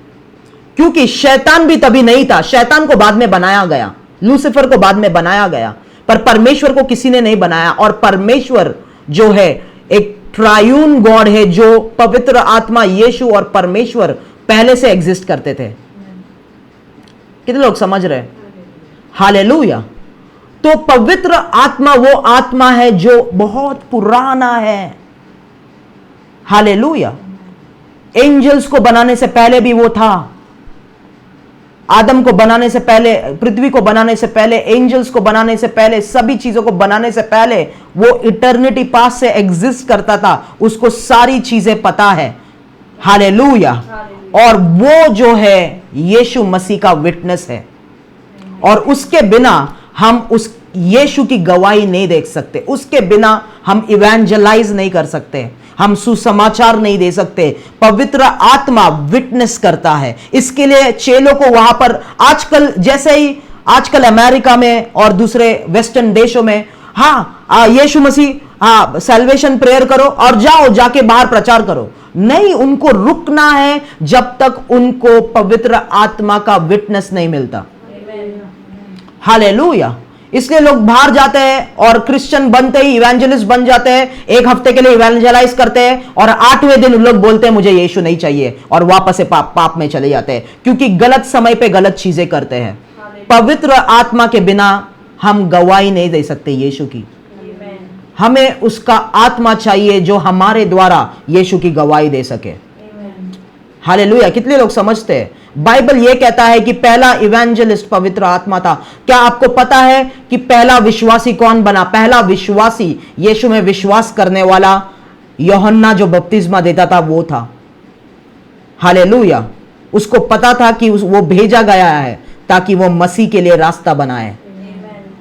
Speaker 8: क्योंकि शैतान भी तभी नहीं था, शैतान को बाद में बनाया गया, लूसीफर को बाद में बनाया गया, पर परमेश्वर को किसी ने नहीं बनाया। और परमेश्वर जो है एक ट्रायून गॉड है, जो पवित्र आत्मा, यीशु और परमेश्वर पहले से एग्जिस्ट करते थे। कितने लोग समझ रहे हैं? हालेलुया। तो पवित्र आत्मा वो आत्मा है जो बहुत पुराना है। हालेलुया। एंजल्स को बनाने से पहले भी वो था, आदम को बनाने से पहले, पृथ्वी को बनाने से पहले, एंजल्स को बनाने से पहले, सभी चीजों को बनाने से पहले वो इटर्निटी पास से एग्जिस्ट करता था। उसको सारी चीजें पता है। हालेलुया। और वो जो है यीशु मसीह का विटनेस है, और उसके बिना हम उस यीशु की गवाही नहीं देख सकते। उसके बिना हम इवेंजलाइज नहीं कर सकते, हम सुसमाचार नहीं दे सकते। पवित्र आत्मा विटनेस करता है। इसके लिए चेलों को वहां पर आजकल, जैसे ही आजकल अमेरिका में और दूसरे वेस्टर्न देशों में, यीशु मसीह, सैल्वेशन प्रेयर करो और जाओ, जाके बाहर प्रचार करो। नहीं, उनको रुकना है जब तक उनको पवित्र आत्मा का विटनेस नहीं मिलता। हालेलुया। इसलिए लोग बाहर जाते हैं और क्रिश्चियन बनते ही इवेंजलिस्ट बन जाते हैं, एक हफ्ते के लिए इवेंजलाइज करते हैं और 8वें दिन लोग बोलते हैं मुझे यीशु नहीं चाहिए, और वापस से पाप में चले जाते हैं, क्योंकि गलत समय पे गलत चीजें करते हैं। पवित्र आत्मा के बिना हम गवाही नहीं दे सकते यीशु की। हमें उसका आत्मा चाहिए जो हमारे द्वारा यीशु की गवाही दे सके। हालेलुया। कितने लोग समझते हैं? बाइबल यह कहता है कि पहला इवेंजलिस्ट पवित्र आत्मा था। क्या आपको पता है कि पहला विश्वासी कौन बना? पहला विश्वासी, यीशु में विश्वास करने वाला, यूहन्ना जो बपतिस्मा देता था वो था। हालेलुया। उसको पता था कि वो भेजा गया है ताकि वो मसीह के लिए रास्ता बनाए।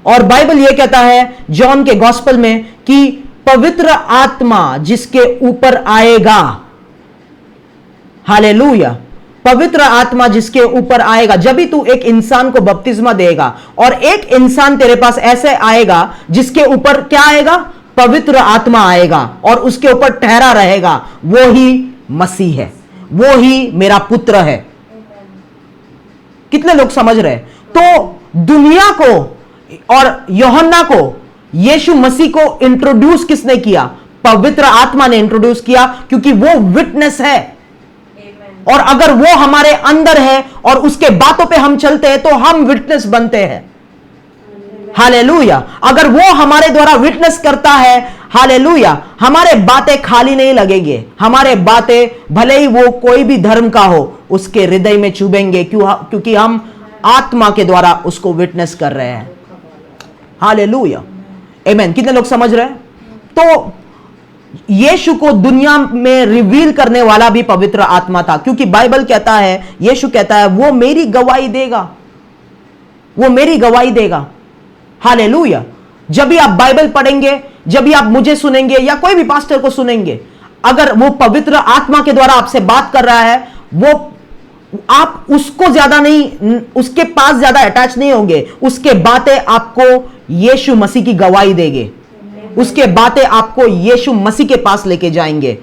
Speaker 8: और बाइबल यह कहता है जॉन के गॉस्पेल में कि पवित्र आत्मा जिसके ऊपर आएगा, हालेलुया, पवित्र आत्मा जिसके ऊपर आएगा, जब भी तू एक इंसान को बपतिस्मा देगा और एक इंसान तेरे पास ऐसे आएगा जिसके ऊपर क्या आएगा? पवित्र आत्मा आएगा और उसके ऊपर ठहरा रहेगा, वो ही मसीह है, वो ही मेरा पुत्र है। कितने लोग समझ रहे? तो दुनिया को और यूहन्ना को यीशु मसीह को इंट्रोड्यूस किसने किया? पवित्र आत्मा ने इंट्रोड्यूस किया, क्योंकि वो विटनेस है। और अगर वो हमारे अंदर है और उसके बातों पे हम चलते हैं तो हम विटनेस बनते हैं। हालेलुया। अगर वो हमारे द्वारा विटनेस करता है, हालेलुया, हमारे बातें खाली नहीं लगेंगे। हमारे बातें भले ही वो कोई भी धर्म का हो, उसके हृदय में चुभेंगे, क्योंकि हम आत्मा के द्वारा उसको विटनेस कर रहे हैं। हालेलुया, आमीन। कितने लोग समझ रहे हैं? तो यीशु को दुनिया में रिवील करने वाला भी पवित्र आत्मा था, क्योंकि बाइबल कहता है, यीशु कहता है, वो मेरी गवाही देगा, वो मेरी गवाही देगा। हालेलुया। जब भी आप बाइबल पढ़ेंगे, जब भी आप मुझे सुनेंगे या कोई भी पास्टर को सुनेंगे, अगर वो पवित्र आत्मा के द्वारा आपसे बात कर रहा है, वो आप उसको ज्यादा नहीं, उसके पास ज्यादा अटैच नहीं होंगे। उसके बातें आपको यीशु मसीह की गवाही देंगे, उसके बातें आपको यीशु मसीह के पास लेके जाएंगे।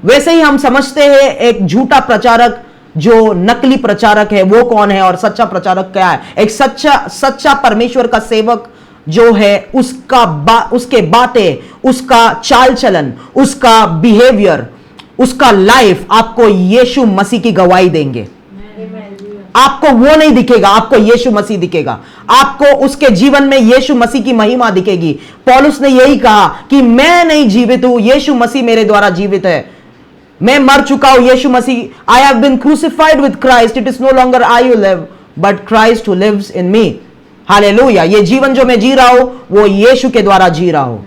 Speaker 8: वैसे ही हम समझते हैं एक झूठा प्रचारक जो नकली प्रचारक है वो कौन है और सच्चा प्रचारक क्या है। एक सच्चा परमेश्वर का सेवक जो है, उसके बातें, उसका चाल चलन, उसका बिहेवियर, उसका लाइफ आपको यीशु मसीह की गवाही देंगे। आपको वो नहीं दिखेगा, आपको यीशु मसीह दिखेगा। आपको उसके जीवन में यीशु मसीह की महिमा दिखेगी। पौलुस ने यही कहा कि मैं नहीं जीवित हूं, यीशु मसीह मेरे द्वारा जीवित है। मैं मर चुका हूं, यीशु मसीह, I have been crucified with Christ, it is no longer I who live but Christ who lives in me. Hallelujah. ये जीवन जो मैं जी रहा हूं वो यीशु के द्वारा जी रहा हूं।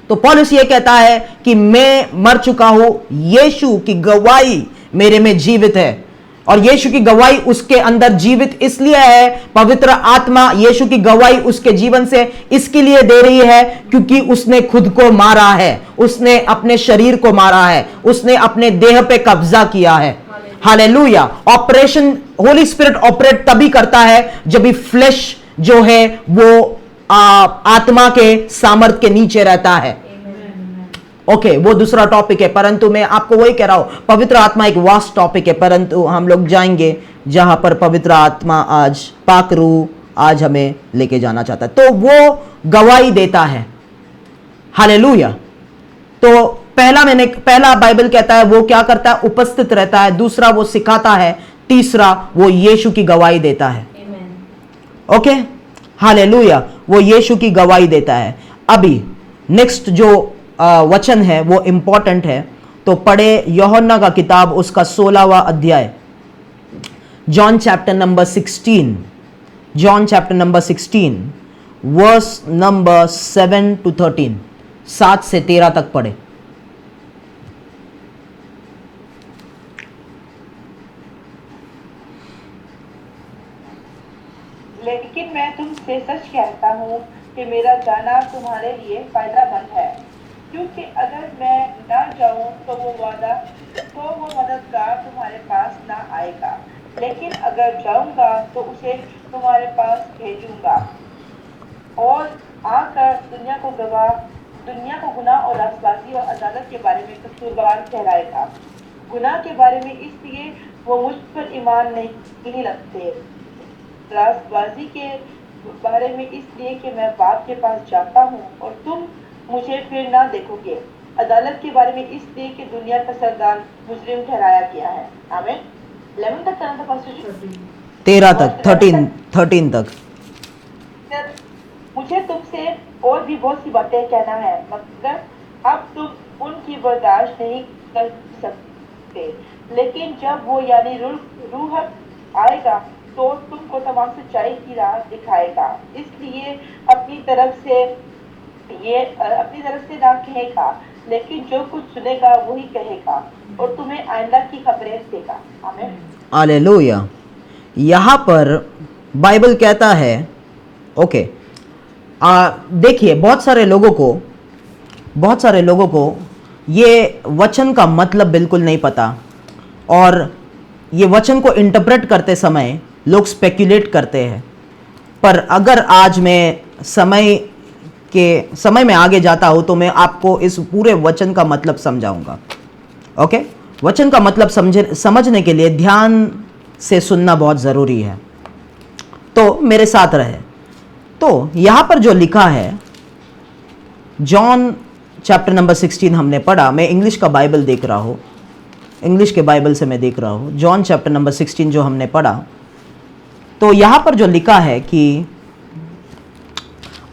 Speaker 8: तो पौलुस ये कहता है कि मैं मर चुका हूं, यीशु की गवाही मेरे में जीवित है। और यीशु की गवाही उसके अंदर जीवित इसलिए है, पवित्र आत्मा यीशु की गवाही उसके जीवन से इसके लिए दे रही है क्योंकि उसने खुद को मारा है, उसने अपने शरीर को मारा है, उसने अपने देह पे कब्जा किया है। Hallelujah. Operation Holi spirit operate तभी करता है जब भी फ्लेश जो है वो आत्मा के सामर्थ के नीचे रहता है। ओके, वो दूसरा टॉपिक है, परंतु मैं आपको वही कह रहा हूं, पवित्र आत्मा एक वास्ट टॉपिक है, परंतु हम लोग जाएंगे जहां पर पवित्र आत्मा आज, पाक रूह आज हमें लेके जाना चाहता है। तो वो गवाही देता है, हालेलुया। तो पहला बाइबल कहता है वो क्या करता है, उपस्थित रहता है। दूसरा वो सिखाता है। तीसरा वो यीशु की गवाही देता है। ओके, हालेलुया, वो यीशु की गवाही देता है। अभी नेक्स्ट जो वचन है वो इंपॉर्टेंट है, तो पढ़े यूहन्ना का किताब उसका 16वां अध्याय, John chapter number 16, John chapter number 16 verse number 7 to 13, 7 से 13 तक पढ़े।
Speaker 7: लेकिन मैं तुमसे सच कहता हूँ कि मेरा जाना तुम्हारे लिए फायदेमंद है, क्योंकि अगर मैं न जाऊँ तो वो मददगार तुम्हारे पास ना आएगा, लेकिन अगर जाऊँगा तो उसे तुम्हारे पास भेजूंगा और आकर दुनिया को गुनाह और रास्तबाजी और अदालत के बारे में कसूरवार ठहराएगा। गुनाह के बारे में इसलिए वो मुझ पर ईमान नहीं रखते, रास्तबाजी के बारे में इसलिए कि मैं बाप के पास जाता हूँ और तुम मुझे फिर ना देखोगे, अदालत के बारे में इसलिए कि दुनिया का सरदार मुजरिम ठहराया गया है। आमीन। 11 तक करना था पास्टर जी?
Speaker 8: 13 तक, 13 तक।
Speaker 7: मुझे तुमसे और भी बहुत सी बातें कहना है, मगर अब तुम उनकी बर्दाश्त नहीं कर सकते, लेकिन जब वो यानी रूह आएगा तो तुमको तमाम सच्चाई की राह दिखाएगा। इसलिए अपनी तरफ से ना कहेगा, लेकिन जो कुछ सुनेगा वही कहेगा और तुम्हें आइंदा की खबरें देगा। आमीन।
Speaker 8: हालेलुया। यहाँ पर बाइबल कहता है, ओके, देखिए बहुत सारे लोगों को ये वचन का मतलब बिल्कुल नहीं पता, और ये वचन को इंटरप्रेट करते समय लोग स्पेक्युलेट करते हैं। पर अगर आज मैं समय में आगे जाता हूं तो मैं आपको इस पूरे वचन का मतलब समझाऊंगा। ओके, वचन का मतलब समझने के लिए ध्यान से सुनना बहुत ज़रूरी है, तो मेरे साथ रहे। तो यहाँ पर जो लिखा है, जॉन चैप्टर नंबर 16 हमने पढ़ा, मैं इंग्लिश का बाइबल देख रहा हूँ, इंग्लिश के बाइबल से मैं देख रहा हूँ, जॉन चैप्टर नंबर 16 जो हमने पढ़ा, तो यहाँ पर जो लिखा है कि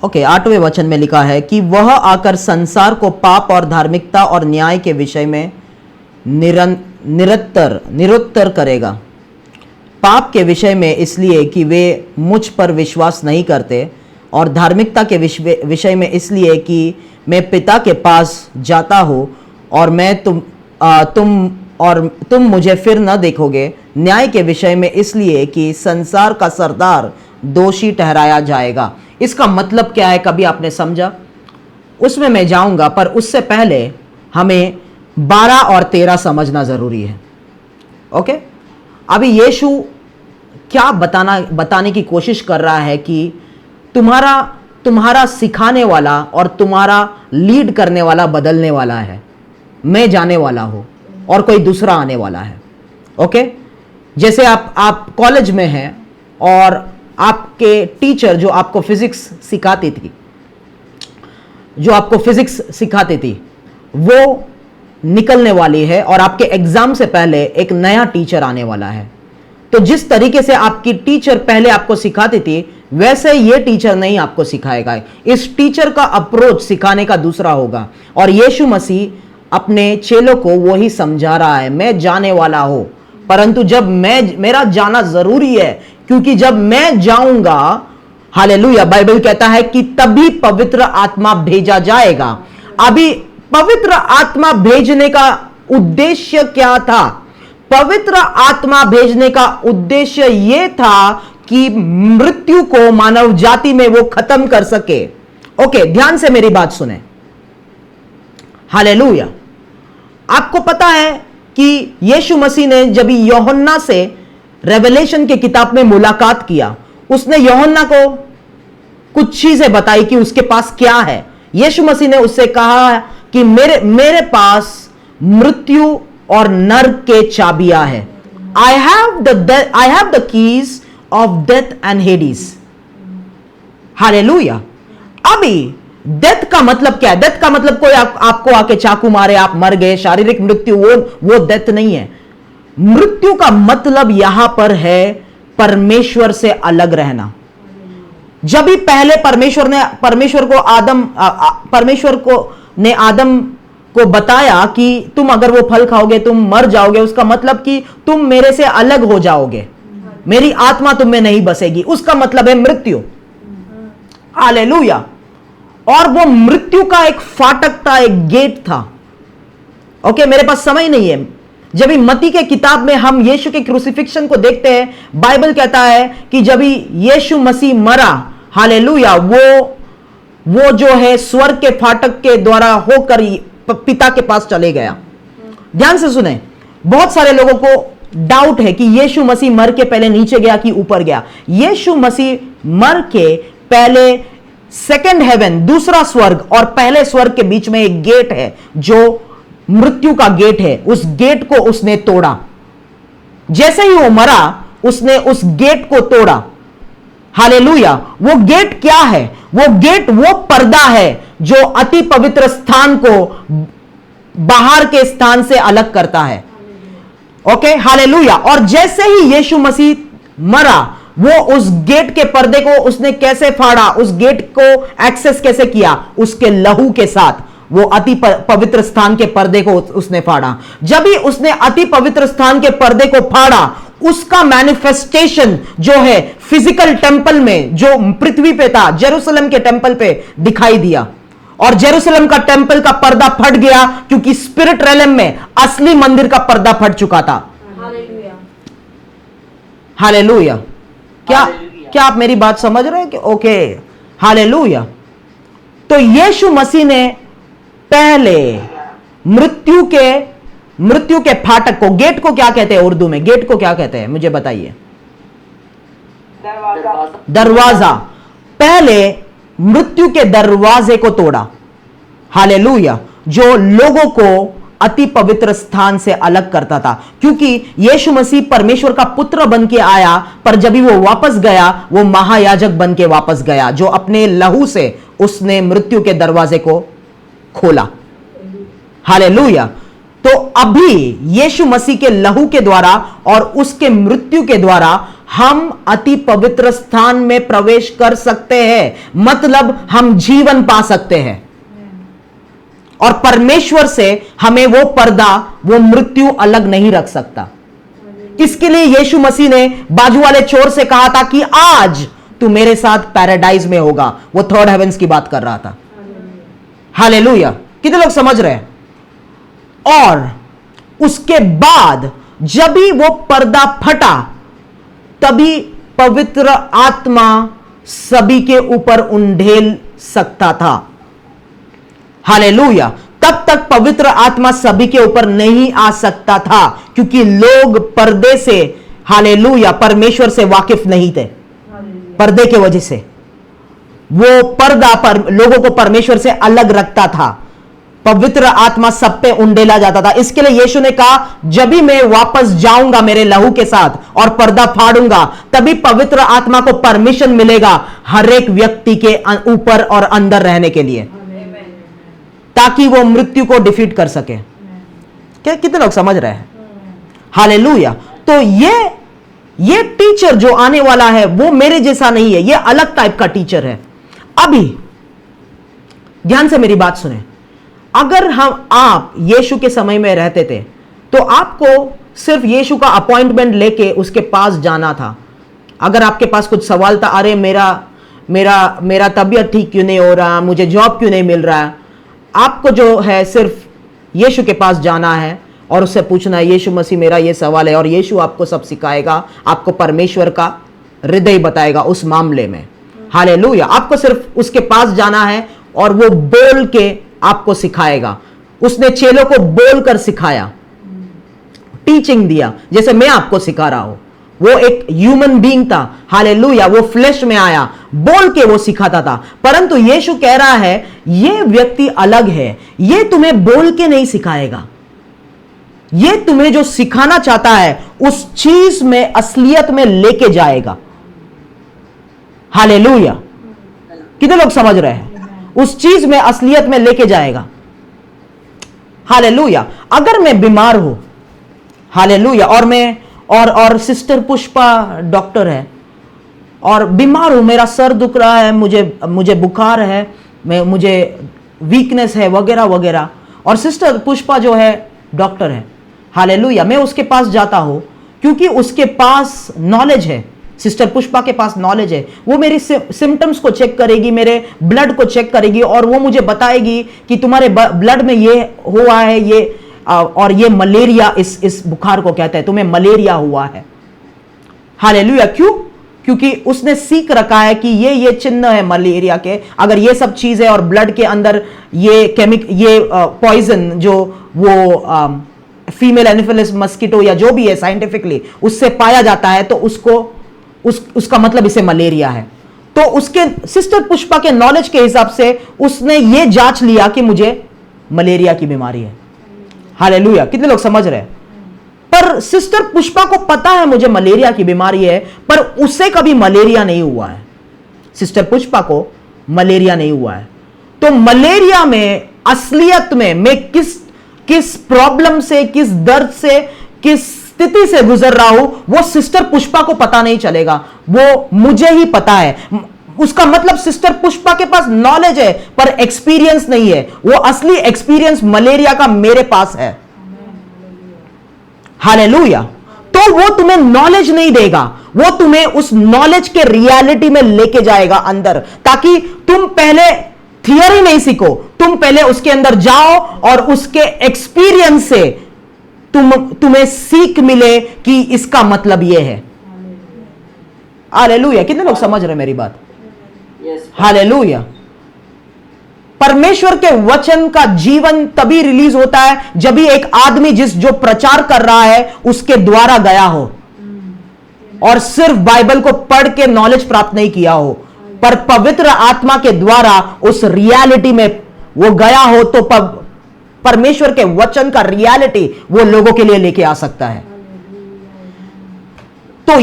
Speaker 8: ओके, 8वें वचन में लिखा है कि वह आकर संसार को पाप और धार्मिकता और न्याय के विषय में निरुत्तर करेगा। पाप के विषय में इसलिए कि वे मुझ पर विश्वास नहीं करते, और धार्मिकता के विषय में इसलिए कि मैं पिता के पास जाता हूँ और मैं तुम मुझे फिर न देखोगे। न्याय के विषय में इसलिए कि संसार का सरदार दोषी ठहराया जाएगा। इसका मतलब क्या है, कभी आपने समझा? उसमें मैं जाऊंगा, पर उससे पहले हमें 12 और 13 समझना जरूरी है। ओके, अभी यीशु क्या बताने की कोशिश कर रहा है कि तुम्हारा सिखाने वाला और तुम्हारा लीड करने वाला बदलने वाला है। मैं जाने वाला हूं और कोई दूसरा आने वाला है। ओके, जैसे आप कॉलेज में हैं और आपके टीचर जो आपको फिजिक्स सिखाती थी वो निकलने वाली है, और आपके एग्जाम से पहले एक नया टीचर आने वाला है। तो जिस तरीके से आपकी टीचर पहले आपको सिखाती थी, वैसे ये टीचर नहीं आपको सिखाएगा। इस टीचर का अप्रोच सिखाने का दूसरा होगा, और यीशु मसीह अपने चेलों को वही समझा रहा है। मैं जाने वाला हूं, परंतु जब मेरा जाना जरूरी है, क्योंकि जब मैं जाऊंगा, हालेलुया, बाइबल कहता है कि तभी पवित्र आत्मा भेजा जाएगा। अभी पवित्र आत्मा भेजने का उद्देश्य क्या था? पवित्र आत्मा भेजने का उद्देश्य यह था कि मृत्यु को मानव जाति में वो खत्म कर सके। ओके, ध्यान से मेरी बात सुने। हालेलुया। आपको पता है कि यीशु मसीह ने जब यूहन्ना से रेवलेशन के किताब में मुलाकात किया, उसने यूहन्ना को कुछ चीजें बताई कि उसके पास क्या है। यीशु मसीह ने उससे कहा कि मेरे पास मृत्यु और नर्क के चाबियां है। I have the keys of death and Hades. Hallelujah. अभी डेथ का मतलब क्या है? डेथ का मतलब कोई आपको आके चाकू मारे, आप मर गए, शारीरिक मृत्यु, वो डेथ नहीं है। मृत्यु का मतलब यहां पर है परमेश्वर से अलग रहना। जब भी पहले परमेश्वर ने आदम को बताया कि तुम अगर वो फल खाओगे तुम मर जाओगे, उसका मतलब कि तुम मेरे से अलग हो जाओगे, मेरी आत्मा तुम में नहीं बसेगी, उसका मतलब है मृत्यु। हालेलुया। और वो मृत्यु का एक फाटक था, एक गेट था। ओके, मेरे पास समय नहीं है। जब भी मत्ती के किताब में हम यीशु के क्रूसिफिक्शन को देखते हैं, बाइबल कहता है कि जब भी यीशु मसीह मरा, हालेलुया, वो जो है स्वर्ग के फाटक के द्वारा होकर पिता के पास चले गया। ध्यान से सुने, बहुत सारे लोगों को डाउट है कि यीशु मसीह मर के पहले नीचे गया कि ऊपर गया। यीशु मसीह मर के पहले सेकंड हेवन, दूसरा स्वर्ग और पहले स्वर्ग के बीच में एक गेट है जो मृत्यु का गेट है। उस गेट को उसने तोड़ा। जैसे ही वो मरा, उसने उस गेट को तोड़ा। हालेलुया। वो गेट क्या है? वो गेट वो पर्दा है जो अति पवित्र स्थान को बाहर के स्थान से अलग करता है। Okay, hallelujah. और जैसे ही यीशु मसीह मरा, वो उस गेट के पर्दे को उसने कैसे फाड़ा, उस गेट को एक्सेस कैसे किया? उसके लहू के साथ वो अति पवित्र स्थान के पर्दे को उसने फाड़ा। जब भी उसने अति पवित्र स्थान के पर्दे को फाड़ा, उसका मैनिफेस्टेशन जो है फिजिकल टेंपल में, जो पृथ्वी पे था, जेरूशलेम के टेंपल पे दिखाई दिया। और जेरूशलेम का टेंपल का पर्दा फट गया क्योंकि स्पिरिट रेलम में असली मंदिर का पर्दा फट चुका था। हालेलुया। क्या आप मेरी बात समझ रहे हैं? Okay, hallelujah. तो यीशु मसीह ने पहले मृत्यु के फाटक को, गेट को क्या कहते हैं उर्दू में? गेट को क्या कहते हैं मुझे बताइए? दरवाजा। पहले मृत्यु के दरवाजे को तोड़ा। हालेलुया। जो लोगों को अति पवित्र स्थान से अलग करता था, क्योंकि यीशु मसीह परमेश्वर का पुत्र बन के आया, पर जब भी वो वापस गया, वो महायाजक बन के वापस गया, जो अपने लहू से उसने मृत्यु के दरवाजे को खोला। हालेलुया। तो अभी यीशु मसीह के लहू के द्वारा और उसके मृत्यु के द्वारा हम अति पवित्र स्थान में प्रवेश कर सकते हैं, मतलब हम जीवन पा सकते हैं। और परमेश्वर से हमें वो पर्दा, वो मृत्यु अलग नहीं रख सकता। इसके लिए यीशु मसीह ने बाजू वाले चोर से कहा था कि आज तू मेरे साथ पैराडाइज में होगा। वो थर्ड हेवेंस की बात कर रहा था। हालेलुया। कितने लोग समझ रहे हैं? और उसके बाद जब भी वो पर्दा फटा, तभी पवित्र आत्मा सभी के ऊपर उंडेल सकता था। हालेलुया। तब तक पवित्र आत्मा सभी के ऊपर नहीं आ सकता था, क्योंकि लोग पर्दे से, हालेलुया, परमेश्वर से वाकिफ नहीं थे। पर्दे के वजह से वो पर्दा लोगों को परमेश्वर से अलग रखता था। पवित्र आत्मा सब पे उंडेला जाता था। इसके लिए यीशु ने कहा, जब भी मैं वापस जाऊंगा मेरे लहू के साथ और पर्दा फाड़ूंगा, तभी पवित्र आत्मा को परमिशन मिलेगा हर एक व्यक्ति के ऊपर और अंदर रहने के लिए, ताकि वो मृत्यु को डिफीट कर सके। क्या कितने लोग समझ रहे हैं? हालेलुया। तो ये टीचर जो आने वाला है वो मेरे जैसा नहीं है, ये अलग टाइप का टीचर है। अभी ध्यान से मेरी बात सुने। अगर आप यीशु के समय में रहते थे तो आपको सिर्फ यीशु का अपॉइंटमेंट लेके उसके पास जाना था। अगर आपके पास कुछ सवाल था, अरे मेरा तबीयत ठीक क्यों नहीं हो रहा, मुझे जॉब क्यों नहीं मिल रहा, आपको जो है सिर्फ यीशु के पास जाना है और उससे पूछना है, यीशु मसीह मेरा ये सवाल है, और यीशु आपको सब सिखाएगा, आपको परमेश्वर का हृदय बताएगा उस मामले में। हालेलुया। आपको सिर्फ उसके पास जाना है और वो बोल के आपको सिखाएगा। उसने चेलों को बोलकर सिखाया, टीचिंग दिया, जैसे मैं आपको सिखा रहा हूं। वो एक ह्यूमन बीइंग था, हालेलुया, वो फ्लेश में आया, बोल के वो सिखाता था। परंतु यीशु कह रहा है ये व्यक्ति अलग है, ये तुम्हें बोल के नहीं सिखाएगा, ये तुम्हें जो सिखाना चाहता है उस चीज में असलियत में लेके जाएगा। हालेलुया, कितने लोग समझ रहे हैं? उस चीज में असलियत में लेके जाएगा। हालेलुया। अगर मैं बीमार हूं, हालेलुया, और सिस्टर पुष्पा डॉक्टर है और बीमार हूं, मेरा सर दुख रहा है, मुझे बुखार है, मुझे वीकनेस है वगैरह वगैरह, और सिस्टर पुष्पा जो है डॉक्टर है, हालेलुया, मैं उसके पास जाता हूं क्योंकि उसके पास नॉलेज है, सिस्टर पुष्पा के पास नॉलेज है। वो मेरी सिम्टम्स को चेक करेगी, मेरे ब्लड को चेक करेगी और वो मुझे बताएगी कि तुम्हारे ब्लड में ये हुआ है, ये और ये मलेरिया इस बुखार को कहते हैं, तुम्हें मलेरिया हुआ है। हालेलुया। क्यों? क्योंकि उसने सीख रखा है कि ये चिन्ह है मलेरिया के, अगर ये सब चीजें और ब्लड के अंदर ये पॉइजन जो वो फीमेल एनोफिलिस मस्किटो या जो भी है साइंटिफिकली उससे पाया जाता है, तो उसका मतलब इसे मलेरिया है। तो उसके सिस्टर पुष्पा के नॉलेज के हिसाब से उसने ये जांच लिया कि मुझे मलेरिया की बीमारी है। हालेलुया, कितने लोग समझ रहे हैं? पर सिस्टर पुष्पा को पता है मुझे मलेरिया की बीमारी है, पर उसे कभी मलेरिया नहीं हुआ है। सिस्टर पुष्पा को मलेरिया नहीं हुआ है। तो मलेरिया में असलियत में मैं किस प्रॉब्लम से, किस दर्द से, किस स्थिति से गुजर रहा हूं, वो सिस्टर पुष्पा को पता नहीं चलेगा, वो मुझे ही पता है। उसका मतलब सिस्टर पुष्पा के पास नॉलेज है पर एक्सपीरियंस नहीं है। वो असली एक्सपीरियंस मलेरिया का मेरे पास है। हालेलुया। तो वो तुम्हें नॉलेज नहीं देगा, वो तुम्हें उस नॉलेज के रियलिटी में लेके जाएगा अंदर, ताकि तुम पहले थियरी नहीं सीखो, तुम पहले उसके अंदर जाओ और उसके एक्सपीरियंस से तुम्हें सीख मिले कि इसका मतलब यह है। हालेलुया। कितने लोग समझ रहे मेरी बात? हालेलुया। परमेश्वर के वचन का जीवन तभी रिलीज होता है जब भी एक आदमी जो प्रचार कर रहा है उसके द्वारा गया हो, और सिर्फ बाइबल को पढ़ के नॉलेज प्राप्त नहीं किया हो, पर पवित्र आत्मा के द्वारा उस रियलिटी में वो गया हो, तो परमेश्वर के वचन का रियलिटी वो लोगों के लिए लेके आ सकता है। तो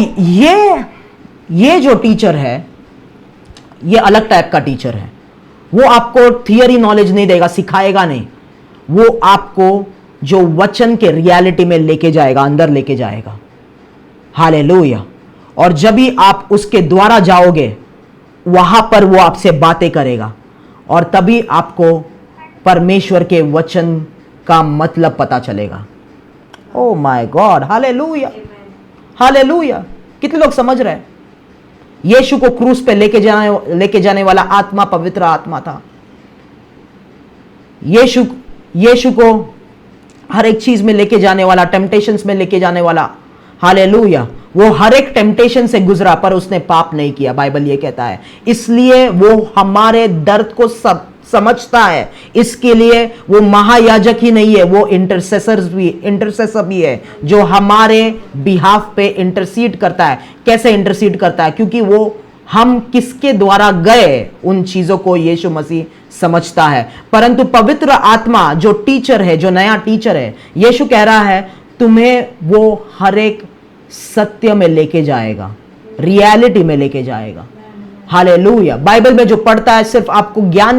Speaker 8: ये जो टीचर है, ये अलग टाइप का टीचर है। वो आपको थियरी नॉलेज नहीं देगा, सिखाएगा नहीं, वो आपको जो वचन के रियलिटी में लेके जाएगा, अंदर लेके जाएगा। हालेलुया। और जब भी आप उसके द्वारा जाओगे वहां पर वो आपसे बातें करेगा, और तभी आपको परमेश्वर के वचन का मतलब पता चलेगा। Oh my God, hallelujah, hallelujah. कितने लोग समझ रहे हैं? यीशु को क्रूस पे लेके जाने वाला आत्मा पवित्र आत्मा था। यीशु को हर एक चीज में लेके जाने वाला, टेम्पटेशंस में लेके जाने वाला। हालेलुया। वो हर एक टेम्पटेशन से गुजरा पर उसने पाप नहीं किया, बाइबल ये कहता है। इसलिए वो हमारे दर्द को समझता है। इसके लिए वो महायाजक ही नहीं है, वो इंटरसेसर भी है, जो हमारे बिहाफ पे इंटरसीड करता है। कैसे इंटरसीड करता है? क्योंकि वो हम किसके द्वारा गए उन चीजों को यीशु मसीह समझता है। परंतु पवित्र आत्मा जो टीचर है, जो नया टीचर है, यीशु कह रहा है तुम्हें वो हर एक सत्य में लेके जाएगा, रियलिटी में लेके जाएगा। हालेलुया। बाइबल में जो पढ़ता है सिर्फ आपको ज्ञान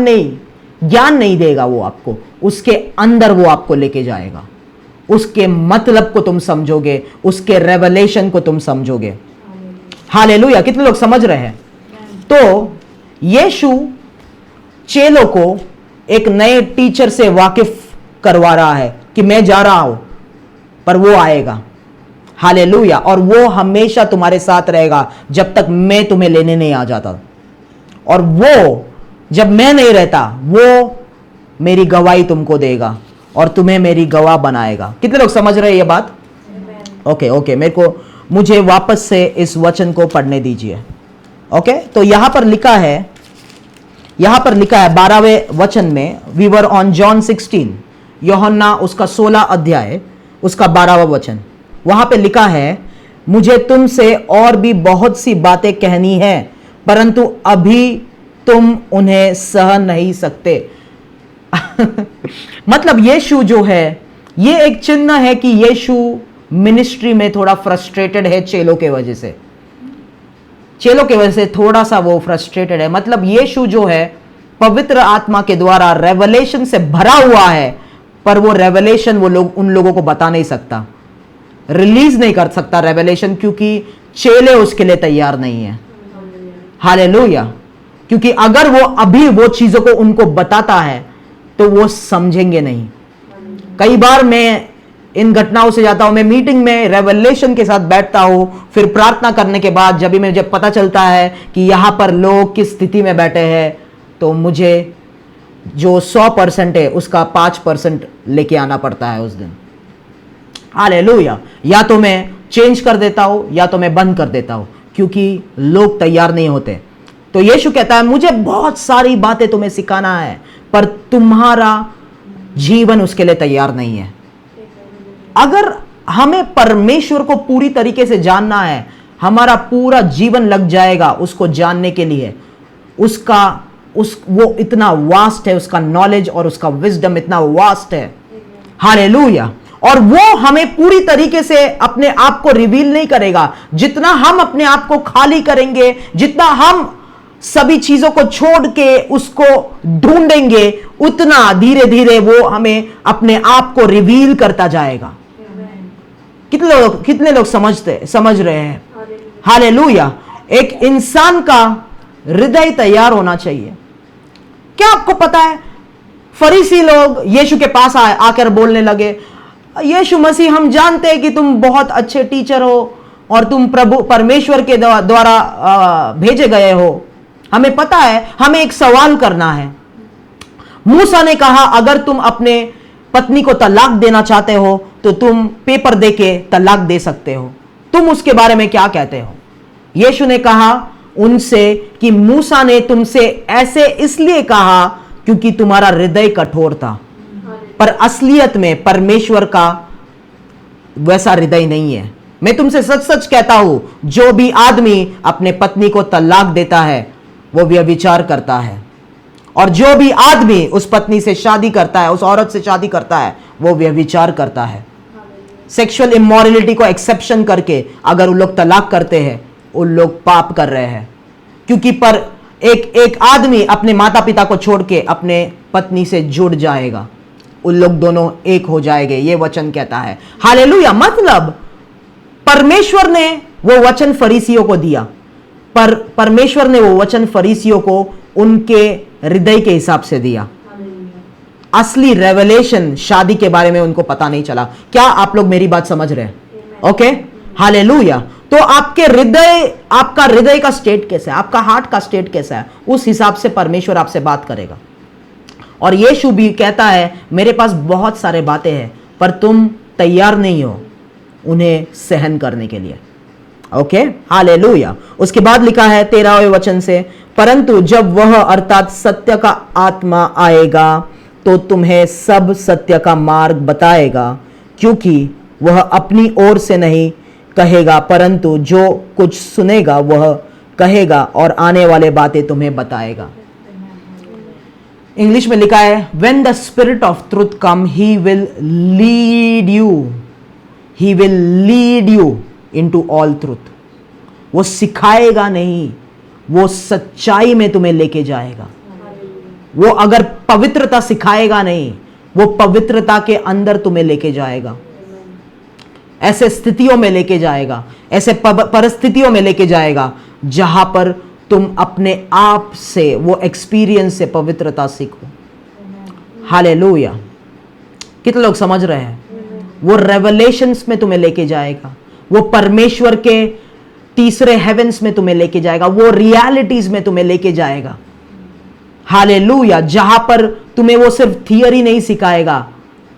Speaker 8: नहीं देगा, वो आपको उसके अंदर वो आपको लेके जाएगा, उसके मतलब को तुम समझोगे, उसके रेवलेशन को तुम समझोगे। हालेलुया। कितने लोग समझ रहे हैं? तो यीशु चेलों को एक नए टीचर से वाकिफ करवा रहा है कि मैं जा रहा हूं पर वो आएगा। हालेलुया। और वो हमेशा तुम्हारे साथ रहेगा जब तक मैं तुम्हें लेने नहीं आ जाता, और वो जब मैं नहीं रहता वो मेरी गवाही तुमको देगा और तुम्हें मेरी गवाह बनाएगा। कितने लोग समझ रहे हैं ये बात? ओके, मुझे वापस से इस वचन को पढ़ने दीजिए। ओके, तो यहां पर लिखा है 12वें वचन में, वी वर ऑन जॉन 16, यूहन्ना उसका 16 अध्याय उसका 12वां वचन। वहां पे लिखा है, मुझे तुमसे और भी बहुत सी बातें कहनी है, परंतु अभी तुम उन्हें सह नहीं सकते। मतलब यीशु जो है, ये एक चिन्ह है कि यीशु मिनिस्ट्री में थोड़ा फ्रस्ट्रेटेड है चेलों के वजह से। चेलों के वजह से थोड़ा सा वो फ्रस्ट्रेटेड है। मतलब यीशु जो है पवित्र आत्मा के द्वारा रेवलेशन से भरा हुआ है, पर वो रेवलेशन वो लोग उन लोगों को बता नहीं सकता, रिलीज नहीं कर सकता रेवलेशन, क्योंकि चेले उसके लिए तैयार नहीं है। हालेलुया। क्योंकि अगर वो अभी वो चीजों को उनको बताता है तो वो समझेंगे नहीं। कई बार मैं इन घटनाओं से जाता हूं, मैं मीटिंग में रेवलेशन के साथ बैठता हूं, फिर प्रार्थना करने के बाद जब भी मुझे पता चलता है कि यहां पर लोग किस स्थिति में बैठे हैं, तो मुझे जो 100% है उसका 5% लेके आना पड़ता है उस दिन। हालेलुया। या तो मैं चेंज कर देता हूं या तो मैं बंद कर देता हूं, क्योंकि लोग तैयार नहीं होते। तो यीशु कहता है मुझे बहुत सारी बातें तुम्हें सिखाना है, पर तुम्हारा जीवन उसके लिए तैयार नहीं है। अगर हमें परमेश्वर को पूरी तरीके से जानना है, हमारा पूरा जीवन लग जाएगा उसको जानने के लिए। वो इतना वास्ट है, उसका नॉलेज और उसका विजडम इतना वास्ट है। हालेलुया। और वो हमें पूरी तरीके से अपने आप को रिवील नहीं करेगा। जितना हम अपने आप को खाली करेंगे, जितना हम सभी चीजों को छोड़ के उसको ढूंढेंगे, उतना धीरे धीरे वो हमें अपने आप को रिवील करता जाएगा। कितने लोग समझ रहे हैं? हालेलुया। एक इंसान का हृदय तैयार होना चाहिए। क्या आपको पता है, फरीसी लोग यीशु के पास आकर बोलने लगे, यीशु मसीह हम जानते हैं कि तुम बहुत अच्छे टीचर हो और तुम प्रभु परमेश्वर के द्वारा भेजे गए हो, हमें पता है, हमें एक सवाल करना है। मूसा ने कहा अगर तुम अपने पत्नी को तलाक देना चाहते हो तो तुम पेपर देके तलाक दे सकते हो, तुम उसके बारे में क्या कहते हो? यीशु ने कहा उनसे कि मूसा ने तुमसे ऐसे इसलिए कहा क्योंकि तुम्हारा हृदय कठोर था, पर असलियत में परमेश्वर का वैसा हृदय नहीं है। मैं तुमसे सच सच कहता हूं, जो भी आदमी अपने पत्नी को तलाक देता है वो व्यभिचार करता है, और जो भी आदमी उस पत्नी से शादी करता है, उस औरत से शादी करता है, वो व्यभिचार करता है। सेक्सुअल इमोरलिटी को एक्सेप्शन करके अगर उन लोग तलाक करते हैं, उन लोग पाप कर रहे हैं। क्योंकि पर एक आदमी अपने माता पिता को छोड़ के अपने पत्नी से जुड़ जाएगा, उन लोग दोनों एक हो जाएंगे, ये वचन कहता है। हालेलुया। मतलब परमेश्वर ने वो वचन फरीसियों को दिया, पर परमेश्वर ने वो वचन फरीसियों को उनके हृदय के हिसाब से दिया। असली रेवलेशन शादी के बारे में उनको पता नहीं चला। क्या आप लोग मेरी बात समझ रहे हैं? Okay, hallelujah. तो आपका हृदय का स्टेट कैसा है, आपका हार्ट का स्टेट कैसा है, उस हिसाब से परमेश्वर आपसे बात करेगा। और यीशु भी कहता है मेरे पास बहुत सारे बातें हैं, पर तुम तैयार नहीं हो उन्हें सहन करने के लिए। Okay, hallelujah. उसके बाद लिखा है 13वें वचन से, परंतु जब वह अर्थात सत्य का आत्मा आएगा तो तुम्हें सब सत्य का मार्ग बताएगा, क्योंकि वह अपनी ओर से नहीं कहेगा, परंतु जो कुछ सुनेगा वह कहेगा और आने वाले बातें तुम्हें बताएगा। इंग्लिश में लिखा है when the spirit of truth come he will lead you into all truth. वो सिखाएगा नहीं, वो सच्चाई में तुम्हें लेके जाएगा। वो अगर पवित्रता सिखाएगा नहीं, वो पवित्रता के अंदर तुम्हें लेके जाएगा, ऐसे स्थितियों में लेके जाएगा, ऐसे परिस्थितियों में लेके जाएगा जहां पर तुम अपने आप से वो एक्सपीरियंस से पवित्रता सीखो। हालेलुया। कितने लोग समझ रहे हैं? वो रेवलेशंस में तुम्हें लेके जाएगा, वो परमेश्वर के तीसरे हेवेंस में तुम्हें लेके जाएगा, वो रियलिटीज में तुम्हें लेके जाएगा। हालेलुया। जहां पर तुम्हें वो सिर्फ थियरी नहीं सिखाएगा,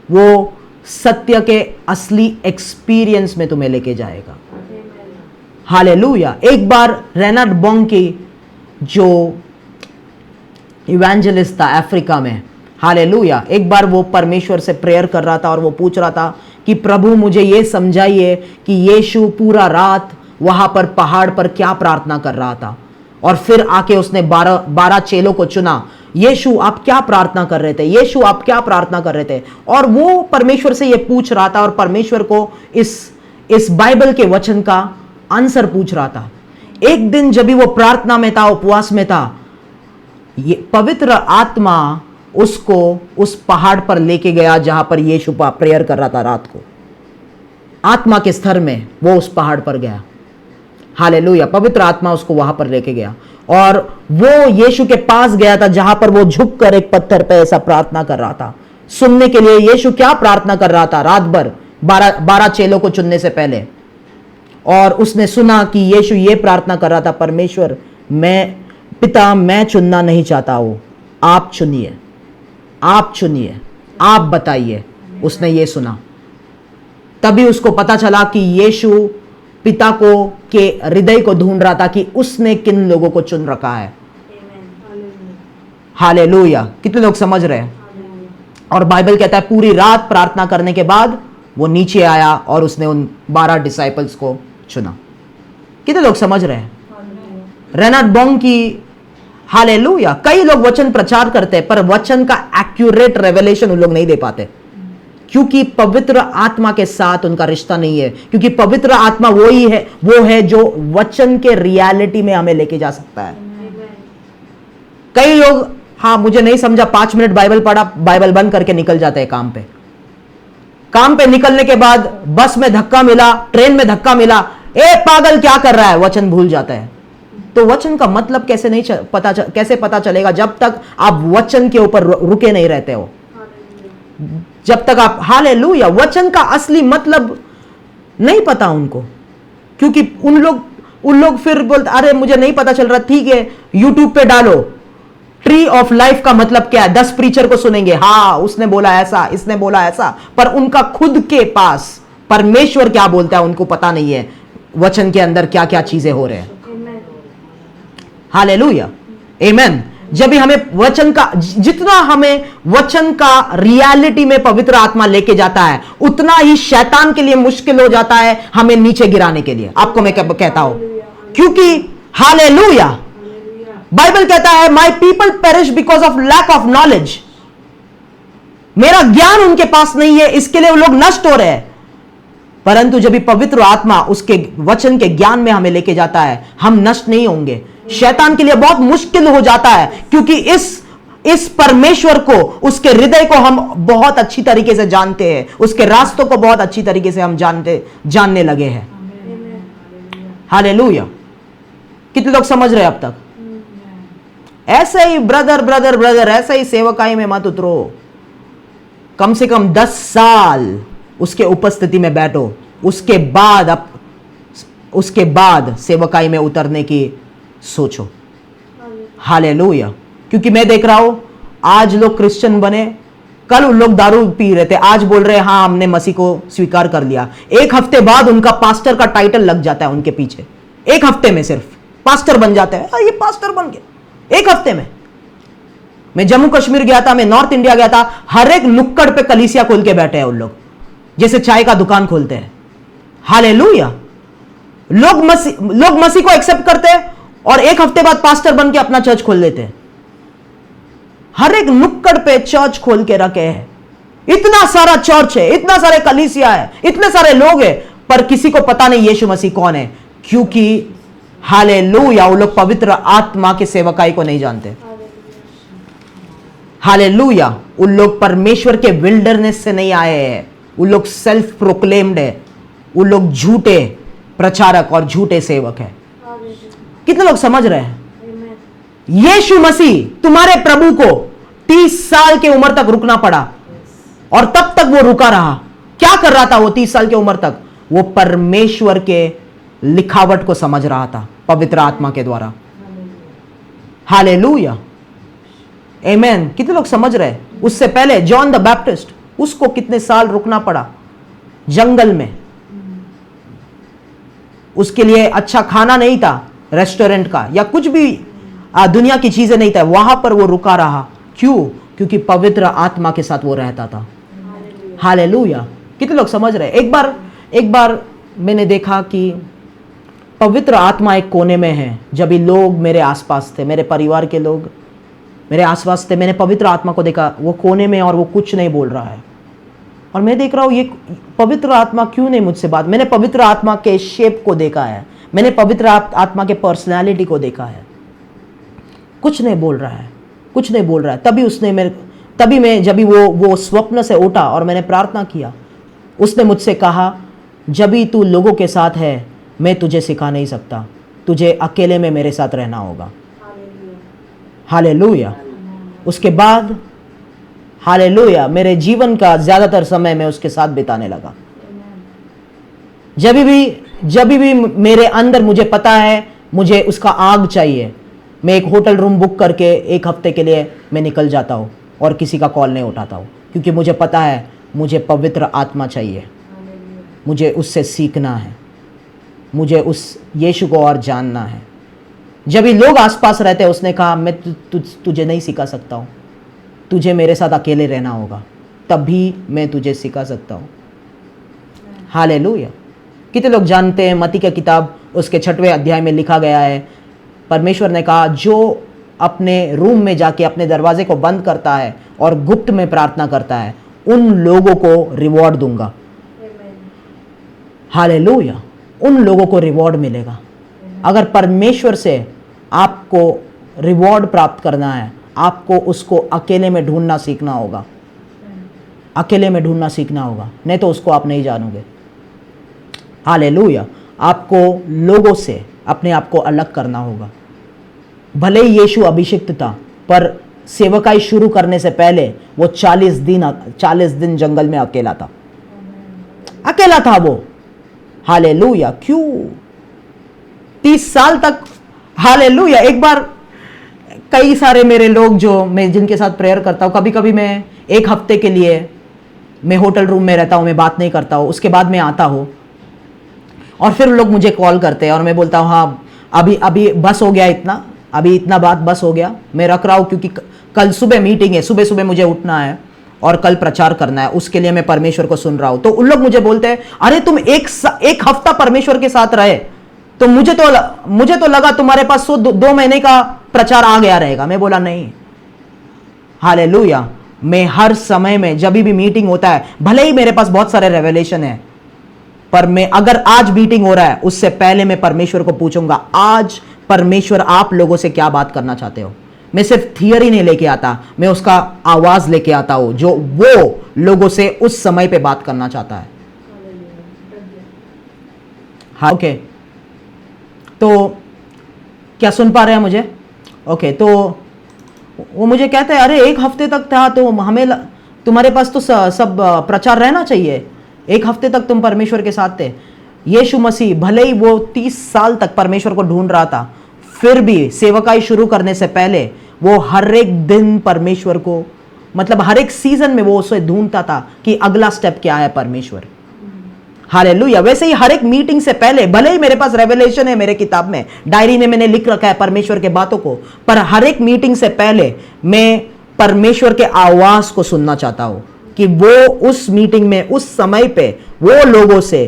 Speaker 8: वो सत्य के असली एक्सपीरियंस में तुम्हें लेके जाएगा। हालेलुया। एक बार रेनार्ड बोंके जो इवेंजलिस्ट था अफ्रीका में, हालेलुया, एक बार वो परमेश्वर से प्रेयर कर रहा था और वो पूछ रहा था कि प्रभु मुझे ये समझाइए कि यीशु पूरा रात वहां पर पहाड़ पर क्या प्रार्थना कर रहा था। और फिर आके उसने 12 चेलों को चुना। यीशु आप क्या प्रार्थना कर रहे थे, यीशु आप क्या प्रार्थना कर रहे थे। और वो परमेश्वर से ये पूछ रहा था और परमेश्वर को इस बाइबल के वचन का आंसर पूछ रहा था। एक दिन जब भी वो प्रार्थना में था, उपवास में था, ये पवित्र आत्मा उसको उस पहाड़ पर लेके गया जहां पर यीशु प्रेयर कर रहा था रात को। आत्मा के स्तर में वो उस पहाड़ पर गया। हालेलुया। पवित्र आत्मा उसको वहां पर लेके गया और वो यीशु के पास गया था जहां पर वो झुककर एक पत्थर पे ऐसा प्रार्थना कर रहा था, सुनने के लिए यीशु क्या प्रार्थना कर रहा था रात भर 12 चेलों को चुनने से पहले। और उसने सुना कि यीशु ये प्रार्थना कर रहा था, परमेश्वर पिता मैं चुनना नहीं चाहता हूं, आप चुनिए, आप चुनिए, आप बताइए। उसने ये सुना, तभी उसको पता चला कि यीशु पिता को के हृदय को ढूंढ रहा था कि उसने किन लोगों को चुन रखा है। हालेलुया। कितने लोग समझ रहे हैं? और बाइबल कहता है पूरी रात प्रार्थना करने के बाद वो नीचे आया और उसने उन 12 डिसाइपल्स को चुना। कितने लोग समझ रहे हैं? रेनार्ड बॉन्ग की हालेलुया। कई लोग वचन प्रचार करते हैं पर वचन का एक्यूरेट रेवलेशन उन लोग नहीं दे पाते, क्योंकि पवित्र आत्मा के साथ उनका रिश्ता नहीं है। क्योंकि पवित्र आत्मा वो है जो वचन के रियलिटी में हमें लेके जा सकता है। कई लोग हाँ मुझे नहीं समझा, 5 मिनट बाइबल पढ़ा, बाइबल बंद करके निकल जाते हैं काम पे। काम पे निकलने के बाद बस में धक्का मिला, ट्रेन में धक्का मिला, ए पागल क्या कर रहा है, वचन भूल जाता है। तो वचन का मतलब कैसे पता चलेगा जब तक आप वचन के ऊपर रुके नहीं रहते हो, जब तक आप हालेलुया वचन का असली मतलब नहीं पता उनको। क्योंकि उन लोग फिर बोलते अरे मुझे नहीं पता चल रहा, ठीक है यूट्यूब पे डालो ट्री ऑफ लाइफ का मतलब क्या है, 10 प्रीचर को सुनेंगे, हाँ उसने बोला ऐसा, इसने बोला ऐसा, पर उनका खुद के पास परमेश्वर क्या बोलता है उनको पता नहीं है, वचन के अंदर क्या क्या चीजें हो रहे हैं। Hallelujah amen. जब भी हमें वचन का, जितना हमें वचन का रियलिटी में पवित्र आत्मा लेके जाता है, उतना ही शैतान के लिए मुश्किल हो जाता है हमें नीचे गिराने के लिए। आपको मैं कहता हूं, क्योंकि हालेलुया बाइबल कहता है my people perish because of lack of knowledge. मेरा ज्ञान उनके पास नहीं है, इसके लिए वो लोग नष्ट हो रहे हैं। परंतु जब भी पवित्र आत्मा उसके वचन के ज्ञान में हमें लेके जाता है, हम नष्ट नहीं होंगे। शैतान के लिए बहुत मुश्किल हो जाता है, क्योंकि इस परमेश्वर को, उसके हृदय को हम बहुत अच्छी तरीके से जानते हैं, उसके रास्तों को बहुत अच्छी तरीके से हम जानने लगे हैं। हालेलुया। कितने लोग समझ रहे हैं अब तक? ऐसे ही ब्रदर ऐसे ही सेवकाई में मत उतरो। कम से कम 10 साल उसके उपस्थिति में बैठो, उसके बाद सेवकाई में उतरने की सोचो। हालेलुया। क्योंकि मैं देख रहा हूं आज लोग क्रिश्चियन बने, कल उन लोग दारू पी रहे थे, आज बोल रहे हैं हाँ हमने मसीह को स्वीकार कर लिया। 1 हफ्ते बाद उनका पास्टर का टाइटल लग जाता है उनके पीछे, 1 हफ्ते में सिर्फ पास्टर बन जाते हैं। ये पास्टर बन गए 1 हफ्ते में। मैं जम्मू कश्मीर गया था, मैं नॉर्थ इंडिया गया था, हर एक नुक्कड़ पे कलीसिया खोल के बैठे हैं उन लोग, जैसे चाय का दुकान खोलते हैं। हालेलुया। लोग मसीह को एक्सेप्ट करते हैं और 1 हफ्ते बाद पास्टर बन के अपना चर्च खोल लेते हैं। हर एक नुक्कड़ पे चर्च खोल के रखे हैं। इतना सारा चर्च है, इतना सारे कलीसिया है, इतने सारे लोग हैं, पर किसी को पता नहीं यीशु मसीह कौन है, क्योंकि हालेलुया वो लोग पवित्र आत्मा के सेवकाई को नहीं जानते। हालेलुया। उन लोग परमेश्वर के विल्डरनेस से नहीं आए हैं, उन लोग सेल्फ प्रोक्लेम्ड है, उन लोग झूठे प्रचारक और झूठे सेवक है। कितने लोग समझ रहे हैं? यीशु मसीह तुम्हारे प्रभु को 30 साल की उम्र तक रुकना पड़ा, और तब तक वो रुका रहा। क्या कर रहा था वो 30 साल की उम्र तक? वो परमेश्वर के लिखावट को समझ रहा था पवित्र आत्मा के द्वारा। Hallelujah amen. कितने लोग समझ रहे हैं? उससे पहले जॉन द बैप्टिस्ट, उसको कितने साल रुकना पड़ा जंगल में। उसके लिए अच्छा खाना नहीं था, रेस्टोरेंट का या कुछ भी दुनिया की चीजें नहीं था, वहां पर वो रुका रहा। क्यों? क्योंकि पवित्र आत्मा के साथ वो रहता था। हालेलुया। कितने लोग समझ रहे हैं? एक बार मैंने देखा कि पवित्र आत्मा एक कोने में है। जब भी लोग मेरे आसपास थे, मेरे परिवार के लोग मेरे आसपास थे, मैंने पवित्र आत्मा को देखा वो कोने में और वो कुछ नहीं बोल रहा है। और मैं देख रहा हूँ ये पवित्र आत्मा क्यों नहीं मुझसे बात। मैंने पवित्र आत्मा के शेप को देखा है, मैंने पवित्र आत्मा के पर्सनैलिटी को देखा है, कुछ नहीं बोल रहा है, कुछ नहीं बोल रहा है। तभी मैं जब भी वो स्वप्न से उठा और मैंने प्रार्थना किया, उसने मुझसे कहा, जब भी तू लोगों के साथ है मैं तुझे सिखा नहीं सकता, तुझे अकेले में मेरे साथ रहना होगा। हालेलुया। उसके बाद हालेलुया मेरे जीवन का ज्यादातर समय मैं उसके साथ बिताने लगा। जब भी मेरे अंदर मुझे पता है मुझे उसका आग चाहिए, मैं एक होटल रूम बुक करके 1 हफ्ते के लिए मैं निकल जाता हूँ और किसी का कॉल नहीं उठाता हूँ, क्योंकि मुझे पता है मुझे पवित्र आत्मा चाहिए, मुझे उससे सीखना है, मुझे उस यीशु को और जानना है। जब भी लोग आसपास रहते हैं, उसने कहा मैं तुझे नहीं सिखा सकता हूँ, तुझे मेरे साथ अकेले रहना होगा, तभी मैं तुझे सिखा सकता हूँ। हालेलुया। कितने लोग जानते हैं मत्ती की किताब उसके 6वें अध्याय में लिखा गया है, परमेश्वर ने कहा जो अपने रूम में जाके अपने दरवाजे को बंद करता है और गुप्त में प्रार्थना करता है उन लोगों को रिवॉर्ड दूंगा। हालेलुया। उन लोगों को रिवॉर्ड मिलेगा। अगर परमेश्वर से आपको रिवॉर्ड प्राप्त करना है, आपको उसको अकेले में ढूंढना सीखना होगा, अकेले में ढूंढना सीखना होगा, नहीं तो उसको आप नहीं जानोगे। हालेलुया। आपको लोगों से अपने आप को अलग करना होगा। भले ही यीशु अभिषिक्त था, पर सेवकाई शुरू करने से पहले वो 40 दिन जंगल में अकेला था वो। हालेलुया। क्यों? 30 साल तक। हालेलुया। एक बार कई सारे मेरे लोग जो मैं जिनके साथ प्रेयर करता हूँ, कभी कभी मैं 1 हफ्ते के लिए मैं होटल रूम में रहता हूँ, मैं बात नहीं करता हूँ, उसके बाद मैं आता हूँ और फिर लोग मुझे कॉल करते हैं और मैं बोलता हूँ हाँ अभी बस हो गया, इतना बात बस हो गया, मैं रख रहा हूँ क्योंकि कल सुबह मीटिंग है, सुबह मुझे उठना है और कल प्रचार करना है, उसके लिए मैं परमेश्वर को सुन रहा हूं। तो उन लोग मुझे बोलते हैं अरे तुम एक हफ्ता परमेश्वर के साथ रहे, तो मुझे तो लगा तुम्हारे पास 2 महीने का प्रचार आ गया रहेगा। मैं बोला नहीं। हालेलुया। मैं हर समय में जब भी मीटिंग होता है, भले ही मेरे पास बहुत सारे रेवलेशन है, पर मैं अगर आज मीटिंग हो रहा है उससे पहले मैं परमेश्वर को पूछूंगा आज परमेश्वर आप लोगों से क्या बात करना चाहते हो। मैं सिर्फ थियरी नहीं लेके आता, मैं उसका आवाज लेके आता हूं जो वो लोगों से उस समय पे बात करना चाहता है। हाँ ओके। तो क्या सुन पा रहे हैं मुझे? ओके। तो वो मुझे कहते हैं अरे 1 हफ्ते तक था तो हमें तुम्हारे पास तो सब प्रचार रहना चाहिए, 1 हफ्ते तक तुम परमेश्वर के साथ थे। यीशु मसीह भले ही वो 30 साल तक परमेश्वर को ढूंढ रहा था, फिर भी सेवकाई शुरू करने से पहले वो हर एक दिन परमेश्वर को, मतलब हर एक सीजन में वो उसे ढूंढता था कि अगला स्टेप क्या है परमेश्वर। हालेलुया। वैसे ही हर एक मीटिंग से पहले, भले ही मेरे पास रेवलेशन है, मेरे किताब में डायरी में मैंने लिख रखा है परमेश्वर के बातों को, पर हर एक मीटिंग से पहले मैं परमेश्वर के आवाज को सुनना चाहता हूं कि वो उस मीटिंग में उस समय पे वो लोगों से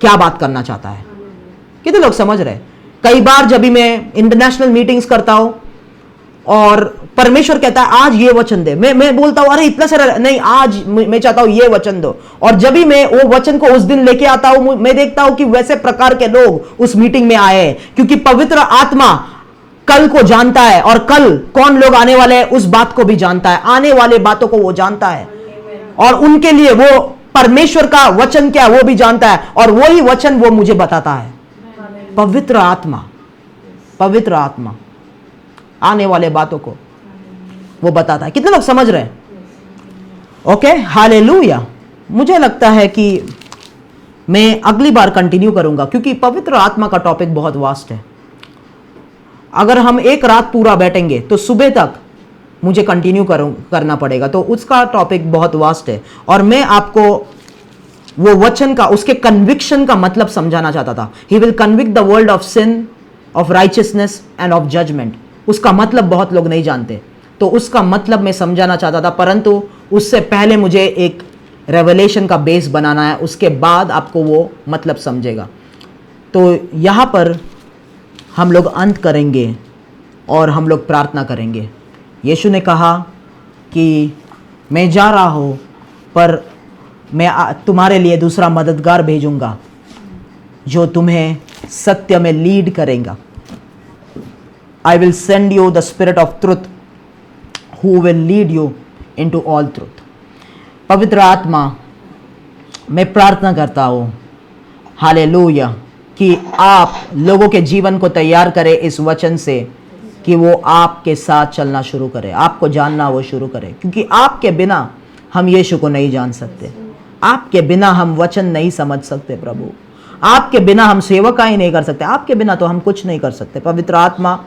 Speaker 8: क्या बात करना चाहता है। कितने लोग समझ रहे? कई बार जब भी मैं इंटरनेशनल मीटिंग्स करता हूं और परमेश्वर कहता है आज ये वचन दे, मैं बोलता हूं अरे इतना सारा नहीं, आज मैं चाहता हूं ये वचन दो। और जब भी मैं वो वचन को उस दिन लेके आता हूं, मैं देखता हूं कि वैसे प्रकार के लोग उस मीटिंग में आए हैं, क्योंकि पवित्र आत्मा कल को जानता है और कल कौन लोग आने वाले हैं उस बात को भी जानता है, आने वाले बातों को वो जानता है और उनके लिए वो परमेश्वर का वचन क्या वो भी जानता है और वही वचन वो मुझे बताता है। पवित्र आत्मा आने वाले बातों को वो बताता है। कितने लोग समझ रहे हैं? ओके। हालेलुया। मुझे लगता है कि मैं अगली बार कंटिन्यू करूंगा क्योंकि पवित्र आत्मा का टॉपिक बहुत वास्ट है। अगर हम एक रात पूरा बैठेंगे तो सुबह तक मुझे कंटिन्यू करना पड़ेगा, तो उसका टॉपिक बहुत वास्ट है और मैं आपको वो वचन का, उसके कन्विक्शन का मतलब समझाना चाहता था। He will convict the world of sin, of righteousness and of judgment. उसका मतलब बहुत लोग नहीं जानते, तो उसका मतलब मैं समझाना चाहता था, परंतु उससे पहले मुझे रेवलेशन का बेस बनाना है, उसके बाद आपको वो मतलब समझेगा। तो यहाँ पर हम लोग अंत करेंगे और हम लोग प्रार्थना करेंगे। यीशु ने कहा कि मैं जा रहा हूँ, पर मैं तुम्हारे लिए दूसरा मददगार भेजूंगा जो तुम्हें सत्य में लीड करेगा। I will send you the spirit of truth who will lead you into all truth. पवित्र आत्मा, मैं प्रार्थना करता हूँ हालेलुया कि आप लोगों के जीवन को तैयार करें इस वचन से कि वो आपके साथ चलना शुरू करे, आपको जानना वो शुरू करे, क्योंकि आपके बिना हम यीशु को नहीं जान सकते, आपके बिना हम वचन नहीं समझ सकते प्रभु, आपके बिना हम सेवकाई नहीं कर सकते, आपके बिना तो हम कुछ नहीं कर सकते। पवित्र आत्मा,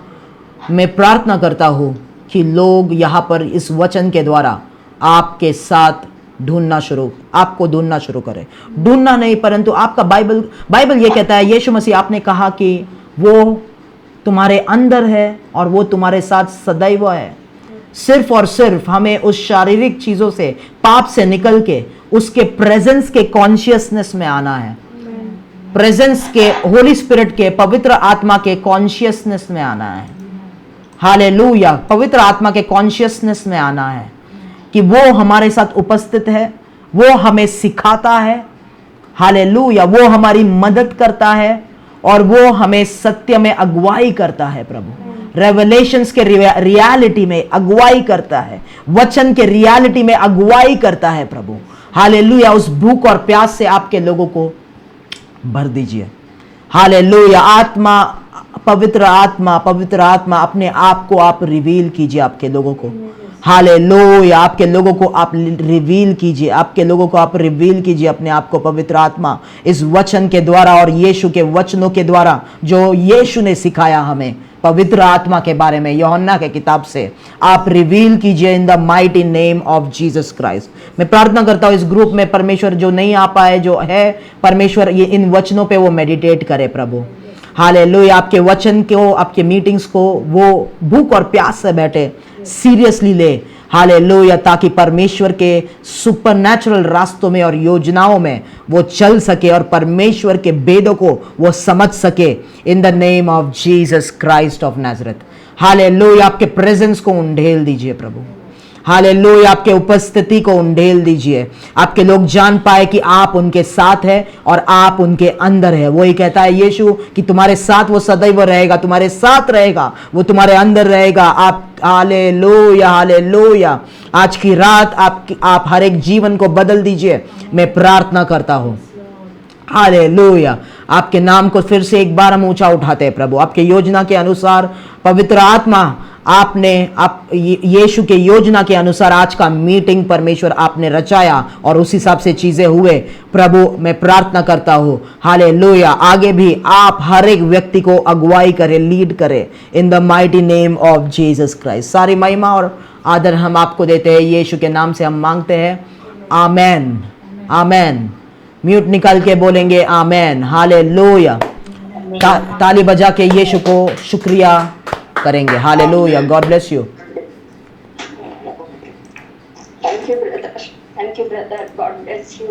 Speaker 8: मैं प्रार्थना करता हूँ कि लोग यहाँ पर इस वचन के द्वारा आपके साथ आपको ढूंढना शुरू करें। ढूंढना नहीं, परंतु आपका बाइबल ये कहता है, यीशु मसीह आपने कहा कि वो तुम्हारे अंदर है और वो तुम्हारे साथ सदैव है। सिर्फ और सिर्फ हमें उस शारीरिक चीजों से, पाप से निकल के उसके प्रेजेंस के कॉन्शियसनेस में आना है, प्रेजेंस के, होली स्पिरिट के, पवित्र आत्मा के कॉन्शियसनेस में आना है। हालेलुया, पवित्र आत्मा के कॉन्शियसनेस में आना है कि वो हमारे साथ उपस्थित है, वो हमें सिखाता है। हालेलुया, वो हमारी मदद करता है और वो हमें सत्य में अगुवाई करता है प्रभु, रेवलेशंस के रियलिटी में अगुवाई करता है, वचन के रियलिटी में अगुवाई करता है प्रभु। हालेलुया, उस भूख और प्यास से आपके लोगों को भर दीजिए। हालेलुया, आत्मा, पवित्र आत्मा अपने आप को आप रिवील कीजिए आपके लोगों को। हालेलुया, आपके लोगों को आप रिवील कीजिए, आपके लोगों को आप रिवील कीजिए अपने आप को। पवित्र आत्मा, इस वचन के द्वारा और यीशु के वचनों के द्वारा जो यीशु ने सिखाया हमें पवित्र आत्मा के बारे में, यूहन्ना के किताब से आप रिवील कीजिए in the mighty name of Jesus Christ. मैं प्रार्थना करता हूँ इस ग्रुप में परमेश्वर जो नहीं आ पाए, जो है परमेश्वर, ये इन वचनों पे वो मेडिटेट करे प्रभु। हालेलुया, आपके वचन को, आपके मीटिंग्स को वो भूख और प्यास से बैठे, सीरियसली ले। हालेलुया, ताकि परमेश्वर के सुपरनैचुरल रास्तों में और योजनाओं में वो चल सके और परमेश्वर के वेदों को वो समझ सके in the name of Jesus Christ of Nazareth. Hallelujah, आपके प्रेजेंस को उंडेल दीजिए प्रभु। हालेलुया, आपके उपस्थिति को उंडेल दीजिए, आपके लोग जान पाए कि आप उनके साथ है और आप उनके अंदर है। वही कहता है यीशु कि तुम्हारे साथ वो सदैव रहेगा, तुम्हारे साथ रहेगा, वो तुम्हारे अंदर रहेगा। आप हालेलुया, हालेलुया, आज की रात आप हर एक जीवन को बदल दीजिए, मैं प्रार्थना करता हूं। हालेलुया, आपके नाम को फिर से एक बार हम ऊंचा उठाते हैं प्रभु। आपके योजना के अनुसार पवित्र आत्मा, आप यीशु के योजना के अनुसार आज का मीटिंग परमेश्वर आपने रचाया और उस हिसाब से चीजें हुए प्रभु। मैं प्रार्थना करता हूँ हालेलुया, आगे भी आप हर एक व्यक्ति को अगुवाई करें, लीड करें in the mighty name of Jesus Christ. सारी महिमा और आदर हम आपको देते हैं, यीशु के नाम से हम मांगते हैं, आमेन, आमेन। म्यूट निकाल के बोलेंगे आमेन, हालेलुया। ताली बजा के यीशु को शुक्रिया करेंगे। Hallelujah, God bless you.
Speaker 9: Thank you, brother. God bless you.